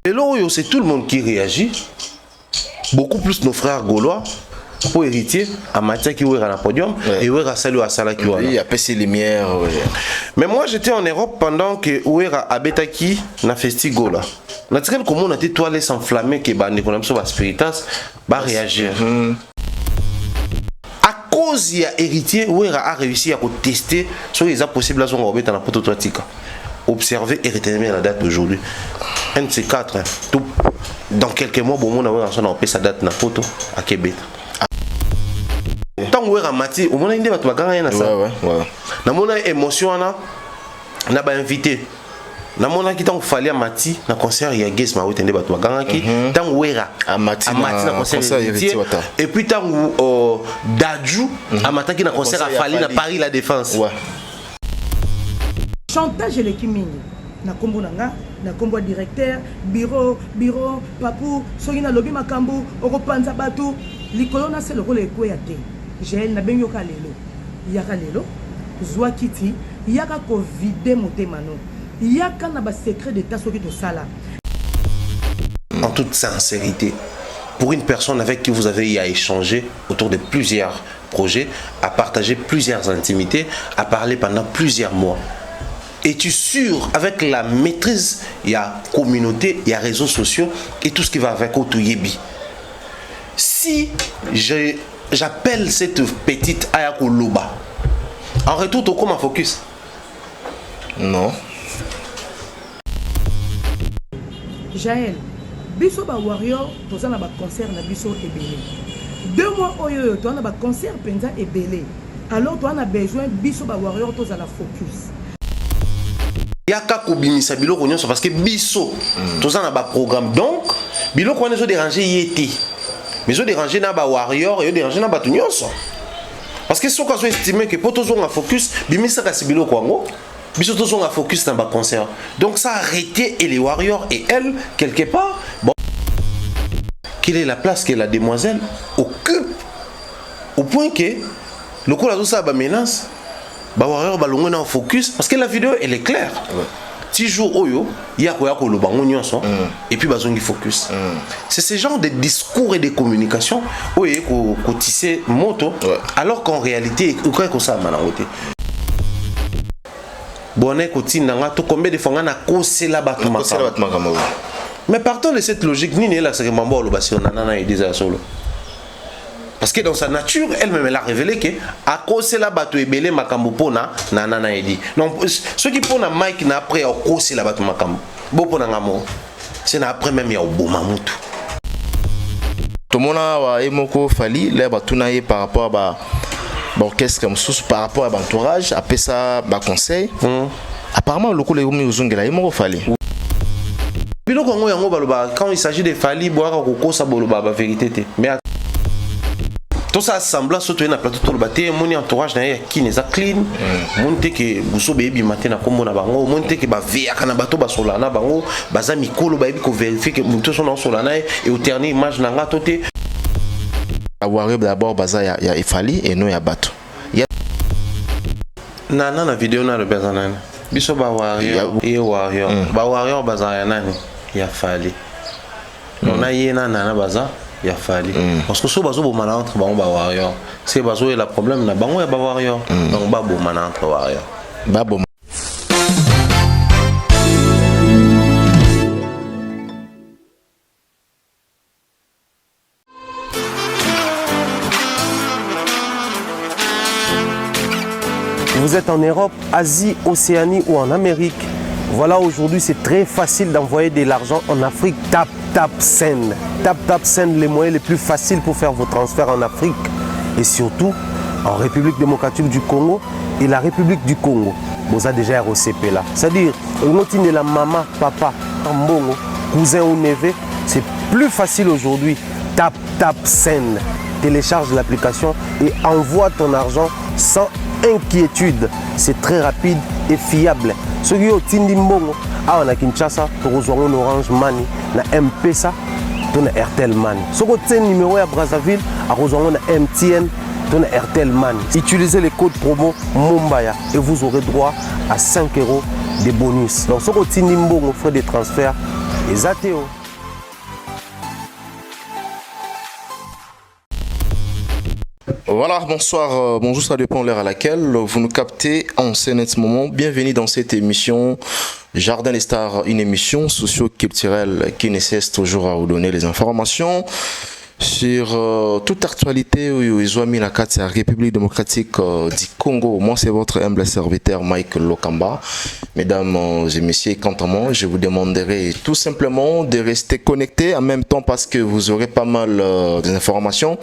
Et là, c'est tout le monde qui réagit. Beaucoup plus nos frères gaulois. Pour héritier, à Matia qui est à la podium et Ouera Salou à Sala qui est. Il y a PC Lumière. Mais moi j'étais en Europe pendant que Ouera Abetaki na festi Gola. Naturellement, comment on a été toilé s'enflammer que bah l'économie sur la spiritas va réagir. À cause il y a héritier, Ouera a réussi à tester sur les possibles à son orbite dans la prototype. Observer et retenir la date d'aujourd'hui. Un de ces quatre, dans quelques mois, bon, on a sa date na photo à Québec. Tant que Mati, au moment où on va gagner ça. Na mona émotion na ba invité. Na mona qui tant fallait à Mati na concert ya Guess ma wetende ba to gagner qui tant wera à Mati na concert et puis tant Dadju à Mata qui na concert à Fali na Paris la Défense. Chantage les kimini na kombo nanga na kombo directeur bureau papu soki na lobi makambo okopanza batu likolo na se lokolo ekoya te. J'ai na benyo kalelo yaka lelo zwa kiti yaka ko vider motema no yaka na ba secret d'état soki to sala. En toute sincérité, pour une personne avec qui vous avez eu à échanger autour de plusieurs projets, à partager plusieurs intimités, à parler pendant plusieurs mois, es-tu sûr avec la maîtrise, il y a communauté, il y a réseaux sociaux et tout ce qui va avec Otuyebi? Si j'appelle cette petite Ayako Loba, en retour, tu comment focus? Non. Jaël, biso ba warrior, toza na ba concert na biso ebele. 2 mois oyo, to na ba concert penza ebele. Alors to na besoin biso ba warrior toza la focus. Yaka ko bimisa biloko nyonso parce que biso toza na ba programme donc biloko wana zo déranger yété. Mais zo déranger na ba warrior et déranger na ba nyonso. Parce que ce qu'on a estimé que pour tous on a focus bimisa ka sibilo kwango. Biso tous on a focus dans ba concert. Donc ça a arrêté et les warriors et elle quelque part bon quelle est la place que la demoiselle occupe au point que le coup là tout ça ba menace ba warrior ba longo na focus parce que la vidéo elle est claire. Si jour oyo ya ko lo bango nyonso et puis bazongi focus. C'est ce genre de discours et de communication oye ko tisser moto alors qu'en réalité quoi que ça manangote. Bonne kotina nga to combien de fois nga na kosela bato makamo. Mais partons de cette logique ni là c'est que mambo lo basi onana et des solo. Parce que dans sa nature, elle-même, elle a révélé que à cause de la bateau ebele makambo pona nanana edi. Donc ceux qui pona Mike na après à cause de la bateau makambo. Bo pona ngamo. C'est na après même ya oboma mutu. Tout le monde a émoko fali là batuna par rapport à orchestre comme sous par rapport à l'entourage après ça ba conseil. Apparemment le coup les uzungela émoko fali. Biloko ngo yango baloba quand il s'agit de fali boire ko sa boloba ba vérité. Mais tout ça semblant surtout na plateau tout le baté mon entourage na qui n'est pas clean monte que buso bebi matin na kombo na bango monte que ba via kana bato ba solana bango baza mikolo ba ko vérifier que muto son solana et au dernier image na nga toté avoir d'abord baza ya ifali et non ya bato na vidéo na le bazana biso ba warrior et warrior ba warrior baza ya nani ya fali on a yena na baza ya fali parce que so bazo bomana entre bango ba warrior c'est bazo et la problème na bango ya ba warrior donc ba bomana entre warrior ba bom. Vous êtes en Europe, Asie, Océanie ou en Amérique. Voilà, aujourd'hui c'est très facile d'envoyer de l'argent en Afrique. Tap Send. Tap Send, les moyens les plus faciles pour faire vos transferts en Afrique. Et surtout en République démocratique du Congo et la République du Congo. Vous avez déjà ROCP là. C'est-à-dire, de la maman, papa, mbongo, cousin ou neveu, c'est plus facile aujourd'hui. Tap Send. Télécharge l'application et envoie ton argent sans inquiétude. C'est très rapide et fiable. Ceux qui ont Tindi Mbongo, on a Kinshasa, on a Orange Money, na M-Pesa, on a Airtel Money. Ceux qui ont numéro à Brazzaville, on a MTN, on a Airtel Money. Utilisez le code promo Mumbaya et vous aurez droit à 5 € de bonus. Donc ceux qui ont Tindi Mbongo, frais de transfert Les athées. Voilà, bonsoir, bonjour, ça dépend l'heure à laquelle vous nous captez en ce moment. Bienvenue dans cette émission Jardin des Stars, une émission socio-culturelle qui ne cesse toujours à vous donner les informations sur toute actualité où ils ont mis la carte à la République démocratique du Congo. Moi, c'est votre humble serviteur Mike Lokamba. Mesdames et messieurs, quant à moi, je vous demanderai tout simplement de rester connectés en même temps parce que vous aurez pas mal d'informations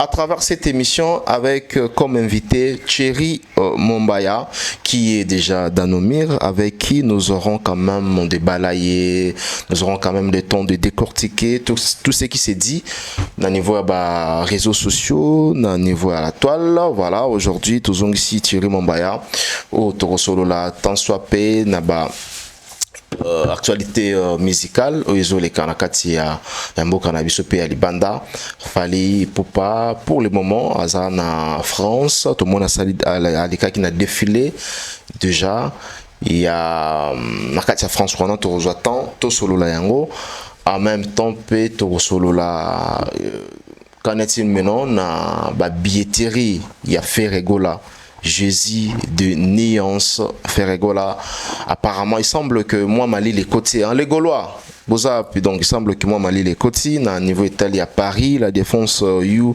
à travers cette émission avec comme invité Thierry Mombaya qui est déjà dans nos murs, avec qui nous aurons quand même débalayé, nous aurons quand même le temps de décortiquer tout ce qui s'est dit au niveau des réseaux sociaux, au niveau à la toile. Voilà, aujourd'hui, nous avons ici Thierry Mombaya, au Torosolo la tant soit paix, naba. Actualité musicale oizo les kanakati ya mboka na biso pe ya libanda fali popa pour le moment aza na France tout le monde a sali alika qui na défilé déjà il y a na kati ya France wana to attend to solo la yango en même temps pe to solo la kanati maintenant na ba billetterie ya Ferregola Jésus de Nuance Ferregola. Apparemment, il semble que moi, Mali, les côtiers, hein, les Gaulois, donc il semble que moi, Mali, les côtiers, à niveau italien à Paris, la défense U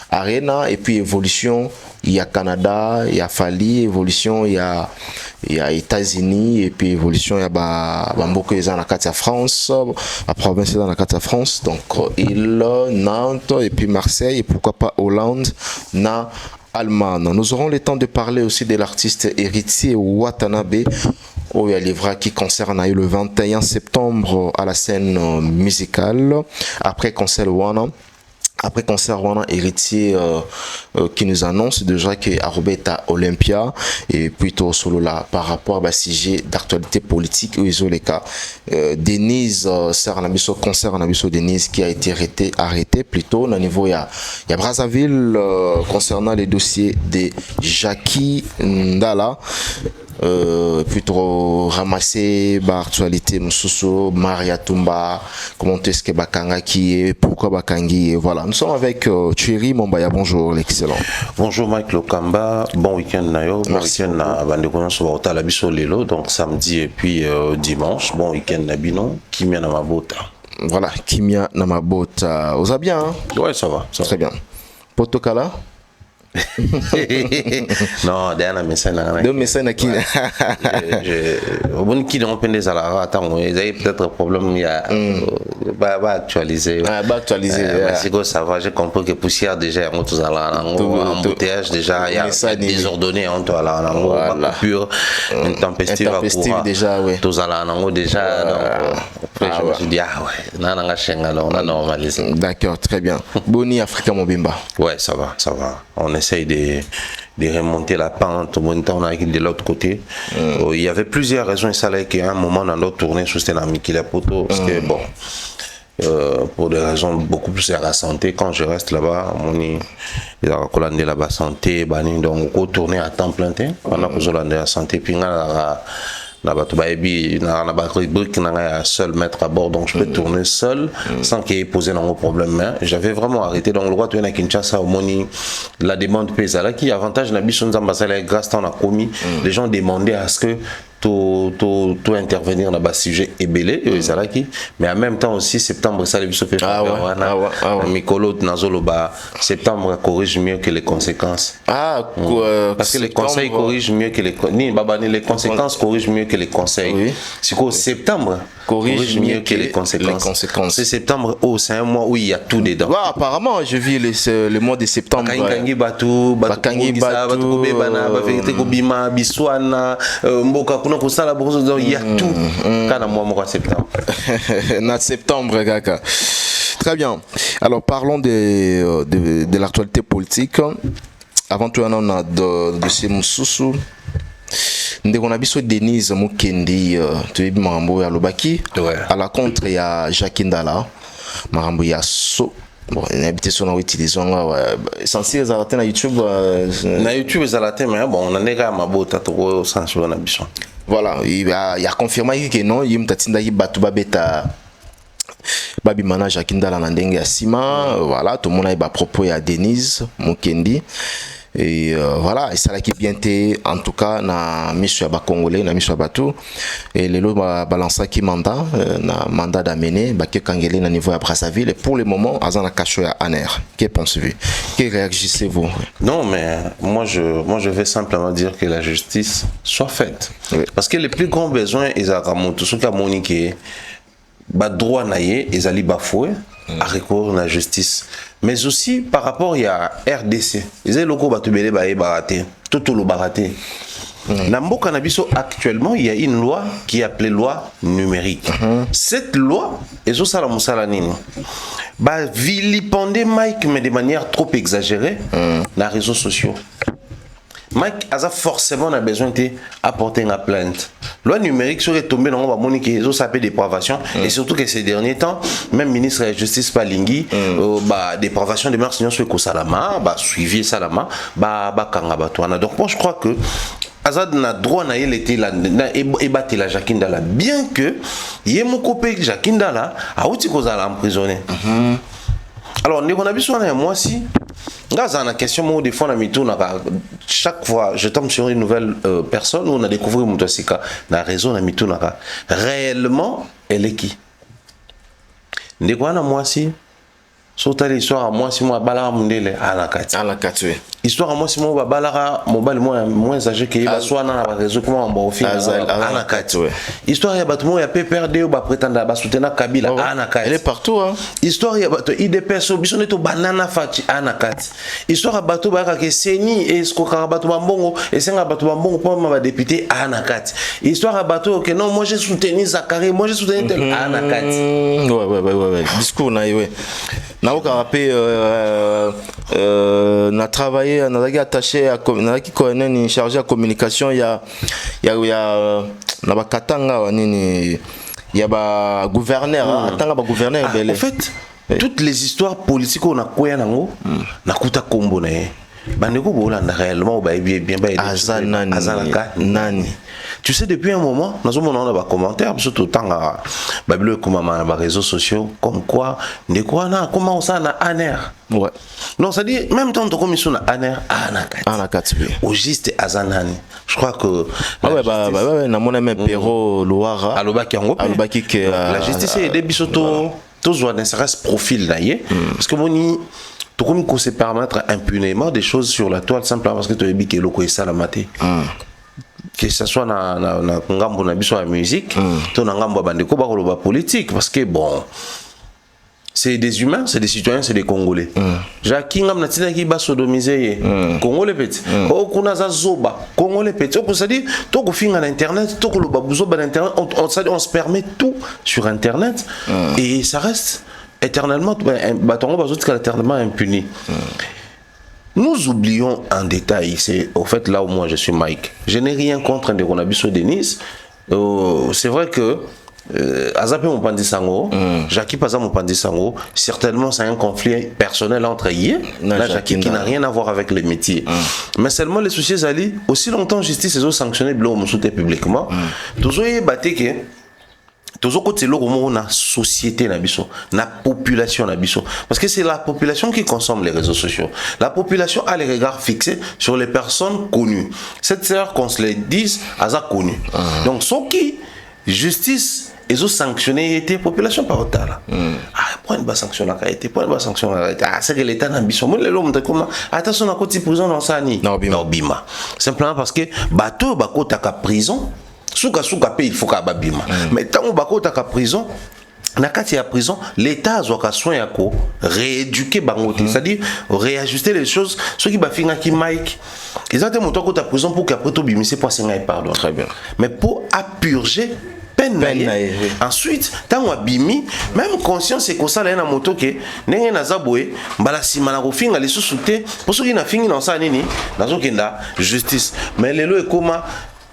Arena, et puis évolution, il y a Canada, il y a Fali, évolution, il y a États-Unis, et puis évolution, il y a Bambouk, dans la carte à France, la province dans la carte à France, donc île, Nantes, et puis Marseille, et pourquoi pas Hollande, Allemagne. Nous aurons le temps de parler aussi de l'artiste héritier Watanabe Oyalivra qui concerne le 21 septembre à la scène musicale. Après concert Wana héritier qui nous annonce déjà que Arobeta Olympia et plutôt solo là par rapport à sujet d'actualité politique où ils ont les cas Denise Sernabiso concert Nabiso Denise qui a été arrêté plutôt au niveau il y a Brazzaville concernant les dossiers de Jackie Ndala plutôt ramasser l'actualité Moussousso, Maria Tumba, comment est-ce que Bakanga qui est, pourquoi Bakangi, voilà. Nous sommes avec Thierry Mombaya, bonjour l'excellent. Bonjour Mike Lokamba, bon week-end Nayo, bon week-end na Bandekona sur la Biso Lelo, donc samedi et puis dimanche, bon week-end Nabino, Kimia Namabota. Voilà, Kimia Namabota, vous allez bien hein? Ouais, ça va. Très bien. Potokala non, derrière message deux messages na kina au bon qui on peine des alara attends ils avaient peut-être problème il y a va actualiser c'est que ça va j'ai compris que poussière déjà on tous alara embouteillage déjà il y a désordonné on tous alara coupure intempestive déjà ouais tous alara déjà donc après je me suis dit ah ouais nana chenga alors on a normalisé. D'accord, très bien. Boni Africa Mobimba. Ouais, ça va on essaye de remonter la pente au bon temps de l'autre côté. Il y avait plusieurs raisons et ça là qu'à un moment dans notre tournée c'était la Mikila Poto parce que bon pour des raisons beaucoup plus à la santé quand je reste là-bas il a collander là-bas santé donc on tourner à temps plein pendant que je landais la santé puis na bato baebi na rubrique na seul mettre à bord donc je peux tourner seul sans qu'il y ait posé un problème mais j'avais vraiment arrêté donc le roi tourner à Kinshasa au moni la demande pesa là qui avantage na biso nzambasala grâce temps a commis les gens demandaient à ce que tout intervenir dans le sujet ébélé mais en même temps aussi septembre ça les biso fait Mikolo Nazoloba septembre corrige mieux que les conséquences parce que les conseils corrigent mieux que les conséquences corrigent mieux que les conseils c'est qu'au septembre corrige mieux que les conséquences. C'est septembre c'est un mois où il y a tout dedans. Apparemment je vis le mois de septembre il y a tout quand mois septembre. Septembre kaka. Très bien. Alors parlons de l'actualité politique. Avant tout on a de ces Moussoussou. Ndeko biso Denise Mukendi toyebi makambo ya lobaki à la contre ya Jackie Ndala makambo ya so bon n'habité sur na utilisation essentiel za na YouTube na YouTube za la mais bon on a nega mabota to censurer na biso Voilà, il a confirmé que non, il m'a dit Batouba Beta Babi Manage à Kindala Nandenge à Sima, voilà, tout le monde a eu propos à Denise Mukendi. Et voilà, et ça là qui bien été en tout cas na mission ba congolais na mission bateau et les lots balança qui mandat na mandat d'amener ba que kangeli na niveau à Brazzaville et pour le moment azana cacho à Aner. Que pensez-vous? Que réagissez-vous? Non, mais moi je vais simplement dire que la justice soit faite. Oui. Parce que les plus grands besoins ils a tout ce qu'a moniqué ba droit naie ils allaient bafouer à recours la justice. Mais aussi par rapport il y a RDC. Ils ont loko batubele ba baraté, tout le baraté. Nambo Cannabiso actuellement il y a une loi qui est appelée loi numérique. Cette loi est au salamusalanini. Ba vilipender Mike mais de manière trop exagérée dans les réseaux sociaux. Mike a forcément besoin d'apporter une plainte. Loi numérique serait tombée dans le monde qui a des dépravation et surtout que ces derniers temps, même ministre de la Justice Palingui, dépravation de mœurs sinon sur Salama, suivi Salama, Kangabatoana. Donc moi je crois que Azad n'a droit na été là et battre la Jakindala bien que Yemokopé Jakindala a outil kozala emprisonné. Alors on a besoin de moi si Gaza la question des fois chaque fois je tombe sur une nouvelle personne où on a découvert Mutosika la raison na mitunaka réellement elle est qui ndeko na moi si sauter l'histoire à moi si moi balara mundele à la carte histoire à moi si moi balara mobile moins âgé que ba soit na réseau comment on va au final à la carte histoire ya batu ya PPRD ou ba prétendre ba soutenir Kabila à la carte elle est partout hein histoire ya batu IDPS biso to banana fati à la carte histoire ya batu ba ka seni et ce ko ka batu bambongo et senga batu bambongo pour ma député à la carte histoire ya batu que non moi j'ai soutenu Zakari moi j'ai soutenu tel à la carte ouais discours na ouais na okarapé na travaillé na attaché à na qui connaît ni chargé à communication il y a na ba katanga nini il y a ba gouverneur atanga ba gouverneur belé en fait toutes les histoires politiques on a quoi nango na kuta kombo na bandeko bolanda réellement ba bien nani tu sais depuis un moment nous avons des commentaires surtout tant babilo comme ma réseaux sociaux comme quoi ndeko na comment ça na aner ouais non ça dit même temps comme ils sont na aner anakat au juste azanani je crois que ouais na mon ami Pero Loara alobaki que la justice est des bisoto tous doit s'intéresse profil naie parce que moni tout comme qu'on se permettre impunément des choses sur la toile simplement parce que tu as dit que loko est ça la maté que ce soit na ngambo na biso la musique to na ngambo bandeko ba koloba politique parce que bon c'est des humains, c'est des citoyens, c'est des Congolais. Jacques Ngam na tina ki ba sodomiser Congolais petit. O kuna za zoba Congolais petit. O ça dit to ko finga na internet, to ko lo babuzo ba internet, on se permet tout sur internet et ça reste éternellement éternellement impuni. Nous oublions un détail, c'est au fait là où moi je suis Mike. Je n'ai rien contre Ndekonabiso Denis. C'est vrai que Azapé Mopandi Sango, Jackie Paza Mopandi Sango, certainement c'est un conflit personnel entre Yé, Jackie qui n'a rien à voir avec les métiers. Mais seulement les soucis Ali, aussi longtemps justice est sanctionné publiquement. Toujours y batté que toujours côté la société la population parce que c'est la population qui consomme les réseaux sociaux. La population a les regards fixés sur les personnes connues. C'est heure qu'on se les dise à ça connu. Donc ce qui justice ils ont sanctionné la population par autant point de sanction la été point de sanction c'est que l'état d'ambition moi l'homme comment attention à côté prison dans ça ni bima simplement parce que bateau bakota ka prison souka paye il faut ka babima mais tant on bakota ka prison na kati ya prison l'état a zoka soin ya ko rééduquer bangote c'est-à-dire réajuster les choses ceux qui ba finga ki Mike ils ont été montés à prison pour qu'après tout bimisser pour s'engager pardon très bien mais pour apurger peine. Ensuite tant on bimi même conscience c'est comme ça là na moto que ndenge na zaboué mbala sima na kofinga les sous-souté pour ceux qui na fingi dans ça nini nazo kenda justice mais lelo e comment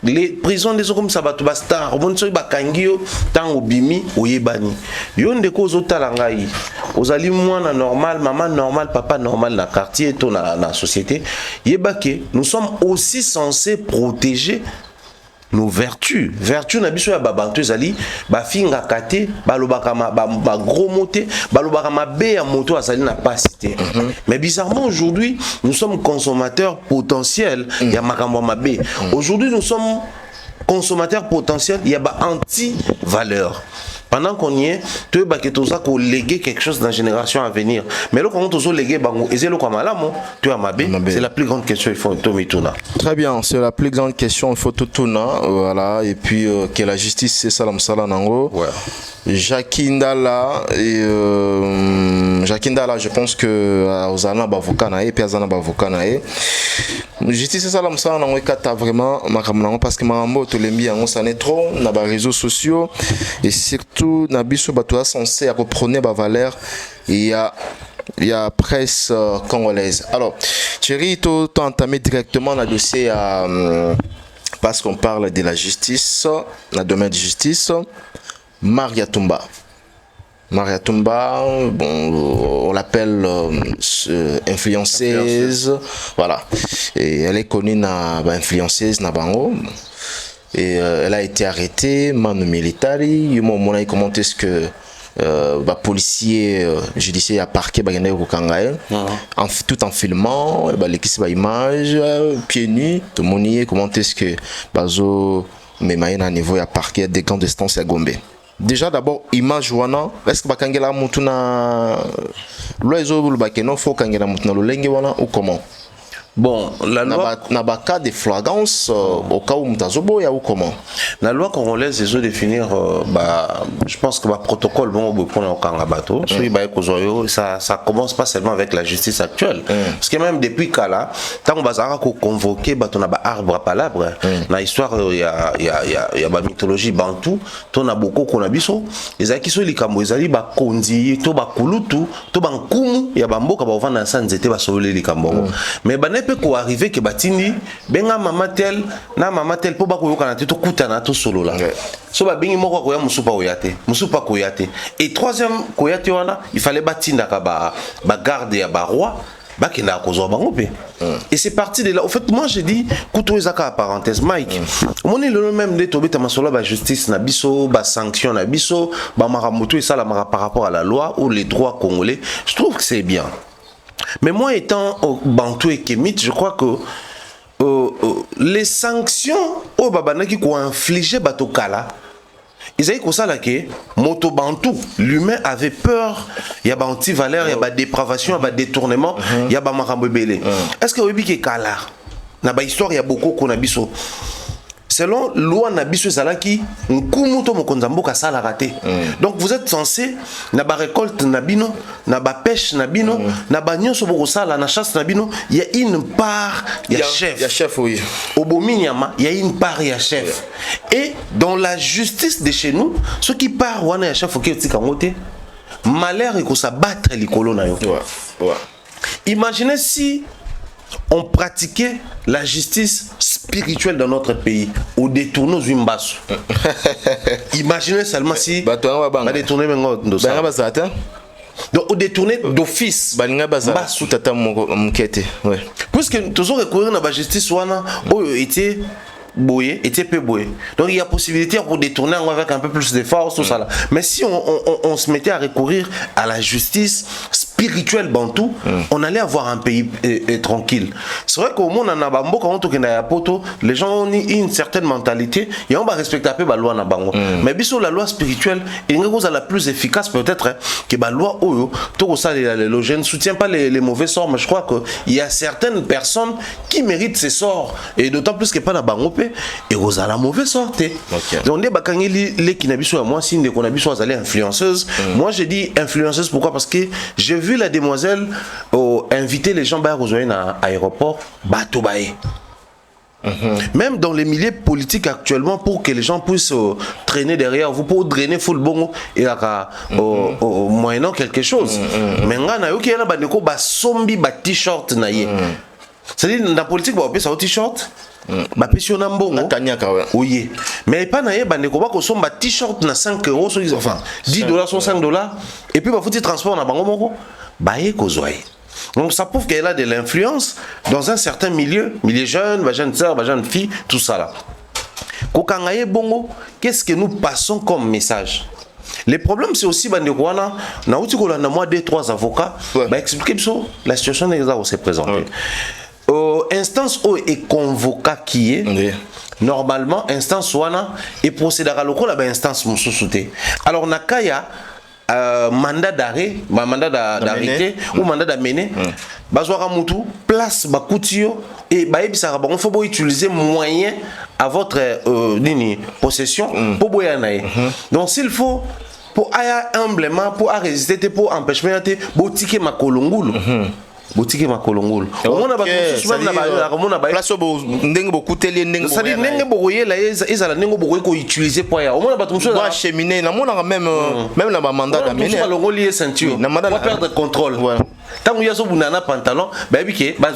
les prisons des comme ça batu bastar on so bakangio tant obimi oyebani yo ndeko ozotala ngai ozali mwana normal maman normal papa normal na quartier to na société yebake nous sommes aussi censés protéger nos vertus na biso ya babantu ezali bafinga kate balobaka ba gros moté balobaka mabe ya moto azali na pasité. Mais bizarrement aujourd'hui nous sommes consommateurs potentiels ya makambo mabe. Aujourd'hui nous sommes consommateurs potentiels, il y a anti-valeur. Pendant qu'on y est, tu as léguer quelque chose dans la génération à venir. Mais là, quand on léguer, c'est la plus grande question, il faut tout tourner. Très bien, c'est la plus grande question, il faut tout tourner. Voilà, et puis que la justice, c'est Salam Salanango. Ouais. Jakindala, je pense que aux Anna Bavokana et Piazana Bavokana. Justice, c'est Salam Salanango, et vraiment, parce que Marambo, tout les mis en trop, dans les réseaux sociaux, et surtout, Nabiso Batoa censé reprendre ma valeur, il y a presse congolaise. Alors, Thierry, tu as entamé directement le dossier parce qu'on parle de la justice, le domaine de justice. Maria Tumba, bon, on l'appelle influenceuse, voilà. Et elle est connue influenceuse Nabango. Et elle a été arrêtée, manu militari. On a commenté ce que policier judiciaire a parqué tout en filmant, l'équipe image, pieds nus, tout le monde y est commenté ce que bazo mais à niveau à parqué des grandes distances à Gombe. Déjà d'abord image wana est-ce que bakangela mutuna loezo bakeno faut kangela mutuna lolenge wana ou comment? Bon, la loi n'a pas cas de flagrance au cas où mutazobo ya ou comment? La loi congolaise ils ont définir je pense que le protocole bon pour le Kangabato, ça commence pas seulement avec la justice actuelle. Parce que même depuis Kala, tant on va convoquer on a arbre à palabre. Dans l'histoire il y a la mythologie bantou, on a beaucoup qu'on a biso, les aki so likambo ezali ba kondi, to ba kulutu, to ba nkumu, ya ba mboka ba vanda sanzete ba solo likambo. Mais peut arriver que batini benga mamatel na mamatel po bako yokana te to kutana to solo la so ba bengi moko ko ya musupa koyate et troisième koyate wana il fallait batinda ka ba garde ya ba roi ba kina ko zo bango pe et c'est parti de là. Au fait moi j'ai dit kuto ezaka parenthèse Mike mon est le même de tobeta masolo ba justice na biso ba sanction na biso ba maramoto et ça la par rapport à la loi ou les droits congolais. Je trouve que c'est bien. Mais moi étant au Bantou et Kémit, je crois que les sanctions au Babanaki qui ont infligé Batokala, ils avaient ça là que Moto Bantou, l'humain avait peur, il y a des anti-valeurs, il y a des dépravations, il y a des détournements, il y a des marambebele. Est-ce que vous avez dit que Kala, dans l'histoire il y a beaucoup qu'on a biso. Selon loi Nabiso Zalaki, Nkumuto Mokonzambo Kasala raté. Donc vous êtes censé, Naba récolte Nabino, Naba pêche Nabino, Naba Nyoso Borosala, na chasse Nabino, il y a une part, il y a chef. Il y a chef, oui. Au Bominyama, il y a une part, il y a chef. Et dans la justice de chez nous, ceux qui partent, il y a chef, il y a malheur et qu'on s'abattre les colons. Imaginez si on pratiquait la justice spirituelle dans notre pays ou détourner aux Imbasu. Imaginez seulement si on détourner donc on détourner d'office puisque toujours recourir à la justice était boyé, était peu boyé. Donc il y a possibilité pour détourner avec un peu plus de force, tout ça là. Mais si on se mettait à recourir à la justice spirituelle bantou, on allait avoir un pays tranquille. C'est vrai qu'au monde en Abambo, quand on est à Poto, les gens ont une certaine mentalité et on va respecter un peu la loi en Abango. Mais bien la loi spirituelle, il y a une chose la plus efficace peut-être que la loi Oyo, tout ça, je ne soutiens pas les mauvais sorts, mais je crois qu'il y a certaines personnes qui méritent ces sorts et d'autant plus que pas dans Bango et vous avez la mauvaise sorte. Donc les qui n'habitent à moi, si on habite à influenceuse. Moi j'ai dit influenceuse pourquoi? Parce que j'ai vu la demoiselle inviter les gens à l'aéroport bateau baé. Même dans les milieux politiques actuellement, pour que les gens puissent traîner derrière vous, pour drainer full bongo et moyennant quelque chose. Mais on a eu qui est là, sombi ba t-shirt naïe. C'est-à-dire dans la politique, on peut ça au t-shirt. Ba pession mbongo oui mais pas na yeba ndeko ba ko somba t-shirt na 5 €, enfin $10 sont $5 et puis ba fouti transport na bango moko ba ye ko zoy. Donc ça prouve qu'elle a de l'influence dans un certain milieu jeune, ba jeune sœur, ba jeune fille, tout ça là. Kokangaye bongo, qu'est-ce que nous passons comme message? Les problèmes, c'est aussi bande kwana na uti ko landa moi 2-3 avocats ba expliquer la situation où s'est présentée. Instance où est convoqué qui est normalement instance wana et procédera local la instance mususuté. Alors nakaya mandat d'arrêt, mandat d'arrêté ou mandat d'amener bazwara mutu place bakutio et baebisaka bon faut utiliser moyen à votre possession pour boyanaye. Donc s'il faut pour aya humblement pour résister pour empêcher botike makolongulu botike makolongulu on a ba souvent na ba place ndenge bokuteli ndenge ça dit ndenge bokoye la ezala ndenge bokoye ko utiliser pour ya on a ba tumso doit cheminer na mona même na ba mandat d'amener na longoli ceinture na mandat perdre contrôle voilà tant il y a ce bunana pantalon bah biké bah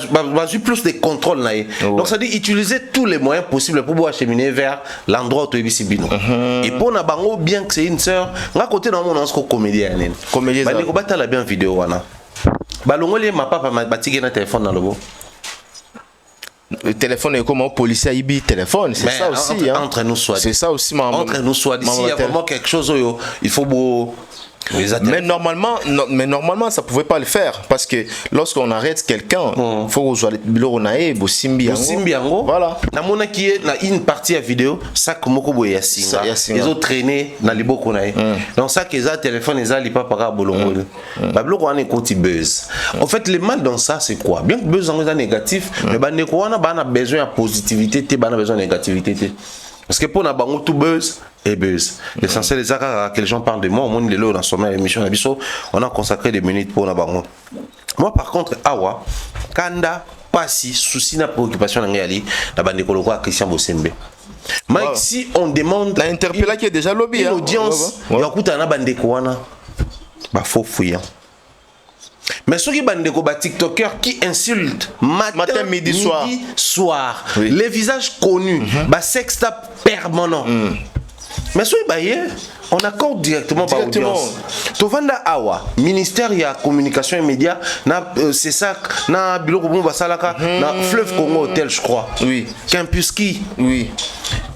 plus de contrôle na donc ça dit utiliser tous les moyens possibles pour pouvoir cheminer vers l'endroit où il bino et pour na bango bien que c'est une sœur nga côté dans mon anse comédien bah ni ko bata la bien vidéo wana balongoli ma papa ma batike na téléphone dans le beau le téléphone est comme un policier ibi téléphone c'est ça aussi entre nous soit c'est ça aussi maman entre nous soit d'ici il y a vraiment quelque chose il faut beau mais normalement ça pouvait pas le faire parce que lorsqu'on arrête quelqu'un faut que le bosimbi yango voilà na mona qui est na une partie à vidéo ça comme ko ya singa ils ont traîné na liboko na donc ça que ça téléphone ils ali pas para bolongo ba bloko on est côté buzz en fait le mal dans ça c'est quoi bien que buzz en est négatif mais ba ne ko on a besoin de positivité te ba na besoin de négativité parce que pour na bango tout buzz et buzz. L'essentiel des que les gens parlent de moi, au monde dans son émission on a consacré des minutes pour na bango. Moi par contre awa kanda pasi souci na préoccupation ngali na bande ko lokwa Christian Bosembe. Mike si on demande la interpellé qui est déjà lobby l'audience ya kuta na bande ko wana ba faux fouillant. Mais ceux qui bandent des TikTokers qui insultent matin, midi, soir. Oui. Les visages connus, sextape permanent. Mais ceux qui on accorde directement par audience. Tovanda Awa, ministère ya communication et médias, c'est ça, na bilo basalaka, na Fleuve Congo Hotel, je crois. Oui. Campuski. Oui.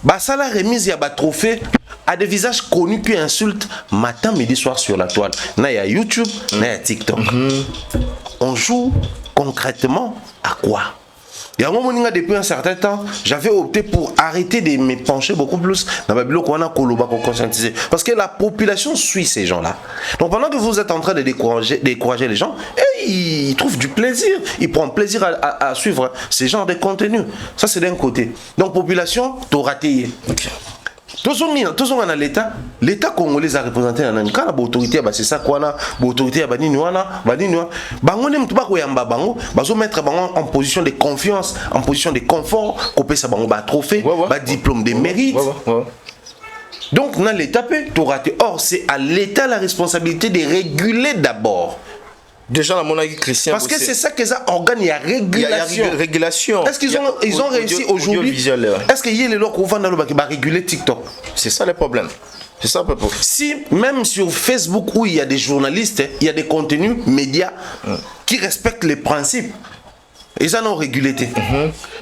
Basala remise ya ba trophée à des visages connus qui insultent matin, midi, soir sur la toile. Na ya YouTube, na ya TikTok. On joue concrètement à quoi? Il y a un moment depuis un certain temps, j'avais opté pour arrêter de me pencher beaucoup plus dans ma bilo qu'on a koloba pour conscientiser. Parce que la population suit ces gens-là. Donc pendant que vous êtes en train de décourager les gens, ils trouvent du plaisir. Ils prennent plaisir à suivre ces genres de contenus. Ça c'est d'un côté. Donc population, t'as raté. Okay. Tous on a l'État congolais a représenté dans l'autorité, c'est ça quoi na l'autorité à banini bango ne mtuba ko yamba bango bazo mettre bango en position de confiance, en position de confort, couper ça bango ba trophée, ba diplôme de mérite. Donc dans l'État peut tout rater. Or c'est à l'État la responsabilité de réguler d'abord. Déjà, mon ami Christian. Parce que c'est ça que ça organe, il y a régulation. Il y a régulation. Est-ce qu'ils ont réussi aujourd'hui? Est-ce qu'il y a les lois qu'on va réguler TikTok? C'est ça le problème. C'est ça le problème. Si même sur Facebook où il y a des journalistes, il y a des contenus médias qui respectent les principes. Ils en ont régulé.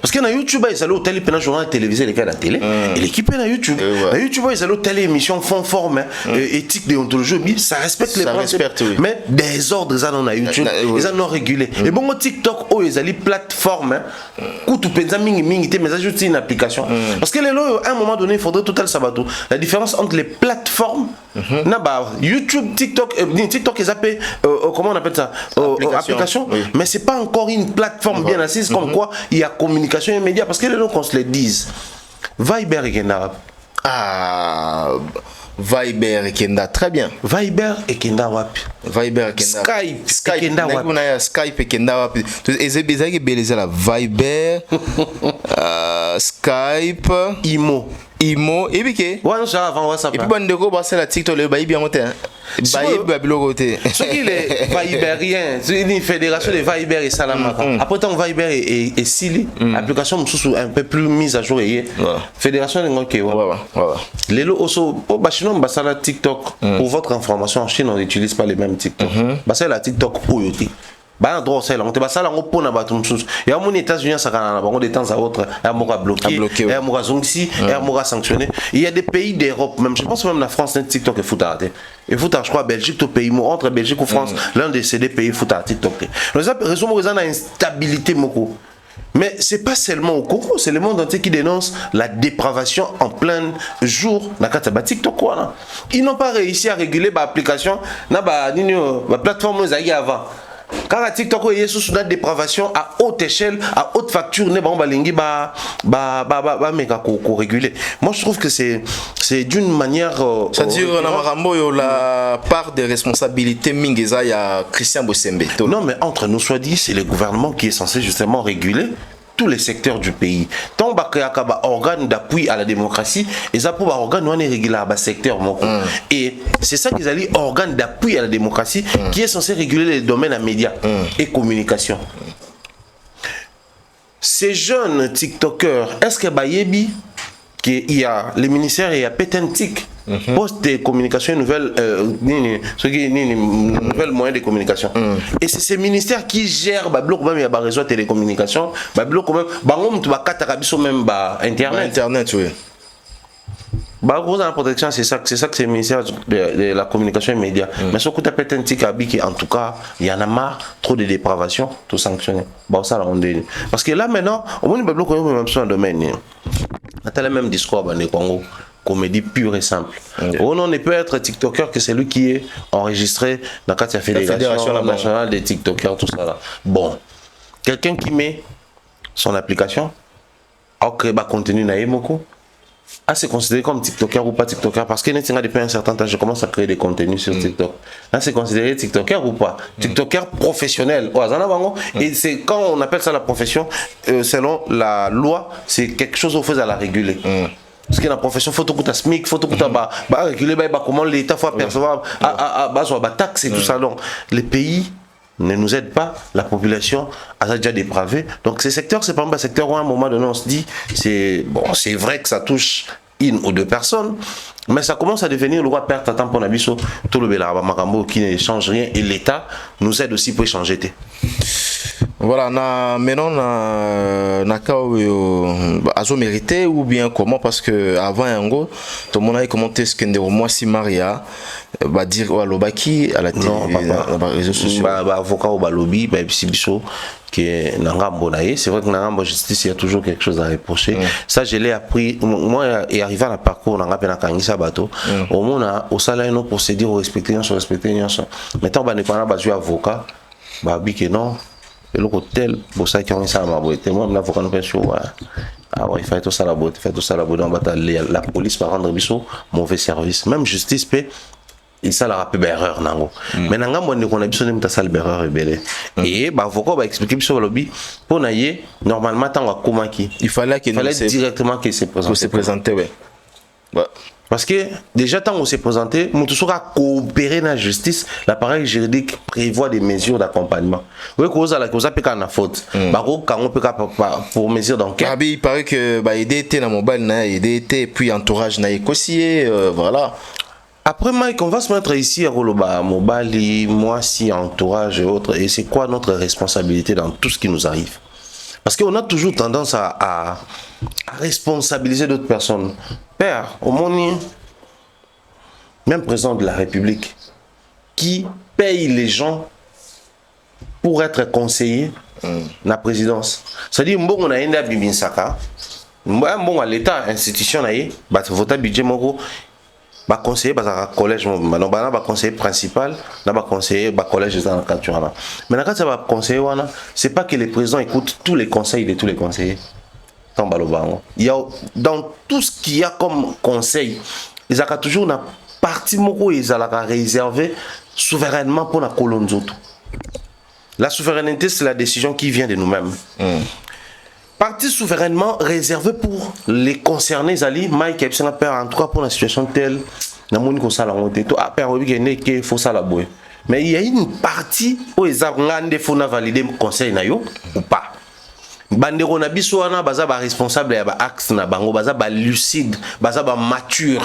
Parce que dans YouTube, ils allaient au télé, pendant le journal télévisé, les gars de la télé, et l'équipe est dans YouTube. Dans YouTube, ils allaient au télé, émission, fond, forme, éthique, déontologie, ça respecte les principes. Mais des ordres, ils en ont YouTube, ils en ont régulé. Et bon, TikTok, ils allaient plateforme, où tu peux mais ça juste une application. Parce que à un moment donné, il faudrait total sabato. La différence entre les plateformes, YouTube, TikTok, ils appellent, comment on appelle ça? Application. Mais c'est pas encore une plateforme bien assise comme quoi il y a communication et médias parce que les gens qu'on se les dise Viber et Kenda Viber et Kenda très bien Viber et Kenda wapi Viber et Kenda Skype Kenda wapi Skype et Kenda wapi ezebeza ke beleza la Viber Skype Imo et puis ouais ça avant WhatsApp et puis bandeko basé la TikTok le baïbi en côté ce qui est Viberien, c'est une fédération de Viber et Salamaka. Après tant Viber et Sili, application un peu plus mise à jour et fédération de Ngoké. Les lots aussi, au Bachinon Basala TikTok. Pour votre information, en Chine on n'utilise pas les mêmes TikTok. Basala la TikTok Oyoti. Bah droit ça là on te va ça là on pona ba tout chose il y a mon États-Unis ça quand on de temps à autre il y a moka bloqué il y a moka zongsi il y a moka sanctionné il y a des pays d'Europe même je pense même la France net TikTok et foot arrêté et foot je crois Belgique tout pays entre Belgique ou France l'un de ces deux pays foot à TikTok les raison pour une instabilité moko mais c'est pas seulement au Congo c'est le monde entier qui dénonce la dépravation en plein jour na kataba TikTok quoi là ils n'ont pas réussi à réguler ba application na ba plateforme ils avant. Quand la TikTok est sous une dépravation à haute échelle, à haute facture, ne ba balingi ba méga réguler. Moi je trouve que c'est d'une manière c'est-à-dire la part des responsabilités mingeza ya Christian Bossembe. Non mais entre nous soit dit, c'est le gouvernement qui est censé justement réguler tous les secteurs du pays. Tant que organe d'appui à la démocratie, et ça pour organe on est régulé à secteur et c'est ça qu'ils allaient organe d'appui à la démocratie qui est censé réguler les domaines à médias et communication. Ces jeunes TikTokers, est-ce que Bayebi qu'il y a les ministères et il y a Petentik poste de communication nouvelles moyens de communication et c'est ces ministères qui gèrent ba bloc même il y a ba réseau télécommunication ba bloc même ba ngom tu ba kataka biso même ba internet oui ba gros en protection c'est ça que c'est le ministère de la communication et médias mais ce que tu appelles Petentik qui en tout cas il y en a marre trop de dépravation tout sanctionné ba ça là on dit parce que là maintenant au moins ba bloc même sur un domaine on a le même discours dans le Congo comédie pure et simple. On ne peut être TikToker que celui qui est enregistré dans la Fédération nationale des TikTokers, tout ça là. Bon, quelqu'un qui met son application, ok, bah contenu naïmoko, c'est considéré comme TikToker ou pas TikToker parce que depuis un certain temps, je commence à créer des contenus sur TikTok. Là, c'est considéré TikToker ou pas TikToker professionnel. Et c'est quand on appelle ça la profession, selon la loi, c'est quelque chose qu'on fait à la réguler. Parce que la profession, il faut tout à SMIC, il faut tout à réguler comment l'État faut percevoir à taxes et tout ça. Donc, les pays ne nous aident pas, la population a déjà dépravé. Donc, ces secteurs, c'est pas un secteur où à un moment donné, on se dit, c'est vrai que ça touche une ou deux personnes, mais ça commence à devenir le roi perte à temps pour Nabiso, tout le Bélaraba Makambo qui ne change rien et l'État nous aide aussi pour changer. Voilà, maintenant na azo mérité ou bien comment parce que avant Yango tout le monde a commenté ce que moi si Maria va dire au Lobaki à la télé dans les réseaux sociaux avocat au Balobi biso que Nangambo naé c'est vrai que Nangambo justice il y a toujours quelque chose à reprocher ça je l'ai appris moi et arrivé à la parcours Nangapé na Kangisa bateau au monde au salaire nos procédures au respecter maintenant ba ne pas na avocat ba bi que non et l'hôtel pour ça qui ont ça ma boîte moi l'avocat nous fait il fait tout ça la boîte on va la police par rendre biso mauvais service même justice peut il ça la rappelle erreur nango mais nanga mo ne connait biso ne mta sale erreur rebelle et ba avocat va expliquer biso lobby pour naie normalement tant à komaki il fallait directement qu'il se présente ouais parce que déjà tant qu'on s'est présenté, nous tous sera coopérer dans la justice, l'appareil juridique prévoit des mesures d'accompagnement. Oui, cause à la cause peut qu'à faute. Baro quand on peut pour mesure d'enquête. Il paraît que aider était dans mobile na aider était puis entourage na écossier voilà. Après Mike, on va se mettre ici à Roloba mobile, moi si entourage et autres et c'est quoi notre responsabilité dans tout ce qui nous arrive? Parce qu'on a toujours tendance à responsabiliser d'autres personnes. Père, au monde, même président de la République, qui paye les gens pour être conseillers dans la présidence. C'est-à-dire, on a un bibinsaka, on a l'État, institution, on a voté budget, ba conseiller ba collège non ba conseiller principal na ba conseiller ba collège dans le cadre mais quand ça va conseiller wana c'est pas que les présidents écoutent tous les conseils de tous les conseillers tant balobango il y a dans tout ce qu'il y a comme conseil ils ont toujours une partie moko ils ont réservé souverainement pour la colonzoto la souveraineté c'est la décision qui vient de nous-mêmes partie souverainement réservée pour les concernés Zali Mike Epson père en tout cas pour la situation telle na moni ko sala ngote to père obi que faut ça la boy mais il y a une partie où ils ont ngande faut na valider conseil na yo ou pas bandero na biso wana baza ba responsable ya ba axe na bango baza ba lucide baza ba mature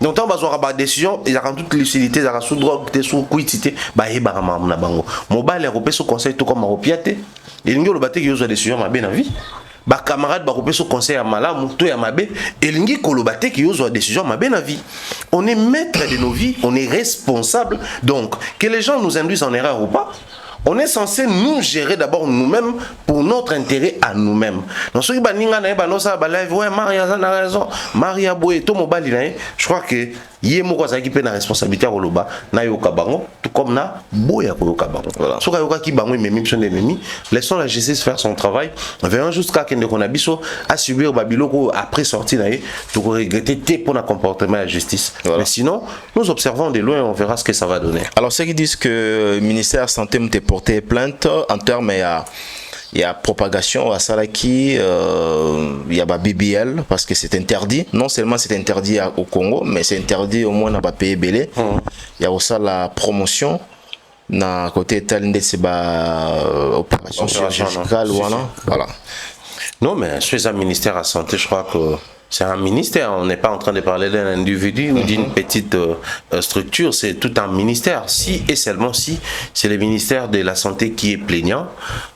donc tant que tu as une décision, il y a toute lucidité, il y a sous drogue, sous quantité, bah il y a un bango. Mobile européen sous conseil tout comme europiate, il y a le bâti qui a une décision ma bien vie. Bah camarade bah européen sous conseil à malam, tout à mabé, et il y a le bâti qui a une décision ma bien vie. On est maître de nos vies, on est responsable. Donc que les gens nous induisent en erreur ou pas, on est censé nous gérer d'abord nous-mêmes pour notre intérêt à nous-mêmes. Donc, ceux qui ouais, Maria a raison, Maria Boye, tout mobile, je crois que Yemo qui prend la responsabilité à Oloba, na yoka bango, tout comme na Boya yoka bango. Voilà. Ceux qui bango et même son ennemi, laissons la justice faire son travail. Verrons jusqu'à qu'il ne connaisse pas à subir Babyloko après sortir naïe, tu regretter tes pour le comportement de la justice. Voilà. Mais sinon, nous observons de loin, on verra ce que ça va donner. Alors, ceux qui disent que le ministère de la Santé m'a porté plainte en termes il y a propagation à Salaki, il y a BBL parce que c'est interdit. Non seulement c'est interdit au Congo, mais c'est interdit au moins dans le pays belé. Il y a aussi la promotion dans côté Talinde, c'est opération chirurgicale voilà. Non, mais chez un ministère de la Santé, je crois que c'est un ministère, on n'est pas en train de parler d'un individu ou d'une petite structure, c'est tout un ministère. Si et seulement si c'est le ministère de la Santé qui est plaignant,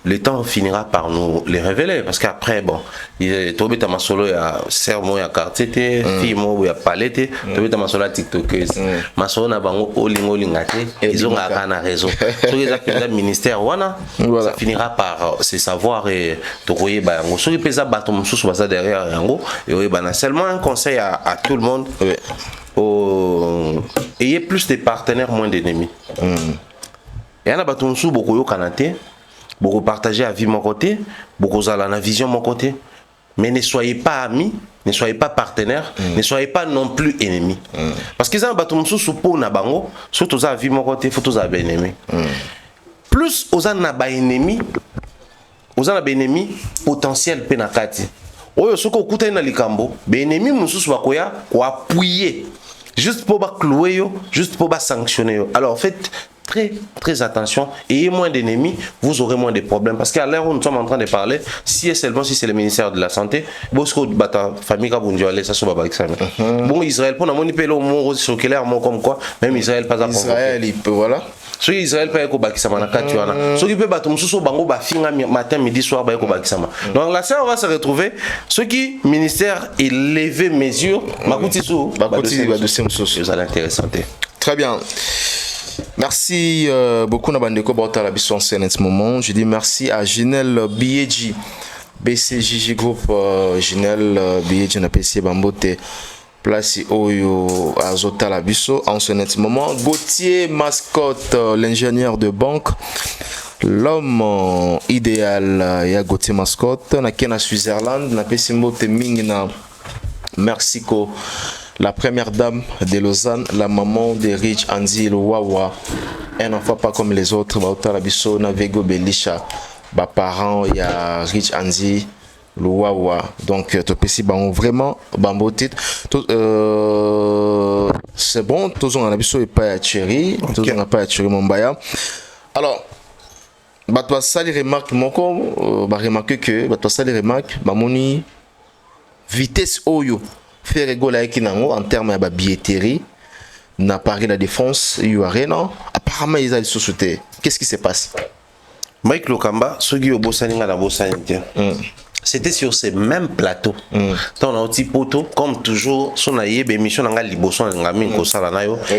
le temps finira par nous les révéler. Parce qu'après, bon, il y a Masolo, il y a Sermo, il y a Quartier, Fimo, il y a Palette, il y a Masolo TikTokeuse, Masolo n'a pas lingate, ils ont un réseau. Tous les acteurs du ministère, voilà, ça finira par se savoir et te voyez, ceux qui pèsent à bâton sous derrière, et seulement un conseil à tout le monde. Ayez plus de partenaires, moins d'ennemis. Et en a beaucoup de canadiens, beaucoup partagez à vie mon côté, beaucoup à la vision mon côté. Mais ne soyez pas amis, ne soyez pas partenaires, ne soyez pas non plus ennemis. Parce que ça un sous pour na bango, surtout à vie mon côté, faut tous à ennemis. Plus aux ennemis, potentiels penakati. Oyo soko kuta na likambo, benemi mususu bakoya ko appuyer juste pour ba clouer yo, juste pour ba sanctionner yo. Alors faites très attention, ayez moins d'ennemis, vous aurez moins de problèmes parce qu'à l'heure où nous sommes en train de parler, si et seulement si c'est le ministère de la Santé, bosco bata famille kabundiale ça soit ba examen. Bon Israël pour na moni pelo mo sokelaire mo comme quoi, même Israël pas à Israël il peut voilà. So Israël pas ekobakisama na kati wana. So qui peut bato mususu bango ba finga matin midi soir ba ekobakisama. Donc là ça on va se retrouver ceux qui ministère est levé mesure makuti sou bakoti ba dossier mususu ça l'intéressant. Très bien. Merci beaucoup Nabandeko Bauta la biso en ce moment. Je dis merci à Ginel Bieji BCJJ Group Ginel Bieji na PC Bambote place Oyo Azota la biso en ce moment. Gauthier Mascotte, l'ingénieur de banque, l'homme idéal, ya Gauthier Mascotte, na Kena Switzerland, na PC Mbote Ming na Mexico, la première dame de Lausanne, la maman de Rich Anzi Wawa, un enfant pas comme les autres, Bauta la biso na Vego Belisha, ba parents ya Rich Anzi Wawa. Donc topesi bango vraiment bambo titre c'est bon, tous on a biso et pas à Chéri, tous on a pas à Chéri Mombaya. Alors batwa sali remarque moko ba remarquer que batwa sali remarque ba moni vitesse oyo faire rigoler avec nango en termes de billetterie na Paris la Défense you arena apparemment ils ont des sociétés. Qu'est-ce qui se passe? Mike Lokamba sogi obosaninga na bosanité. C'était sur ces mêmes plateaux. Dans un petit poteau, comme toujours, son aïe, émission n'a liboson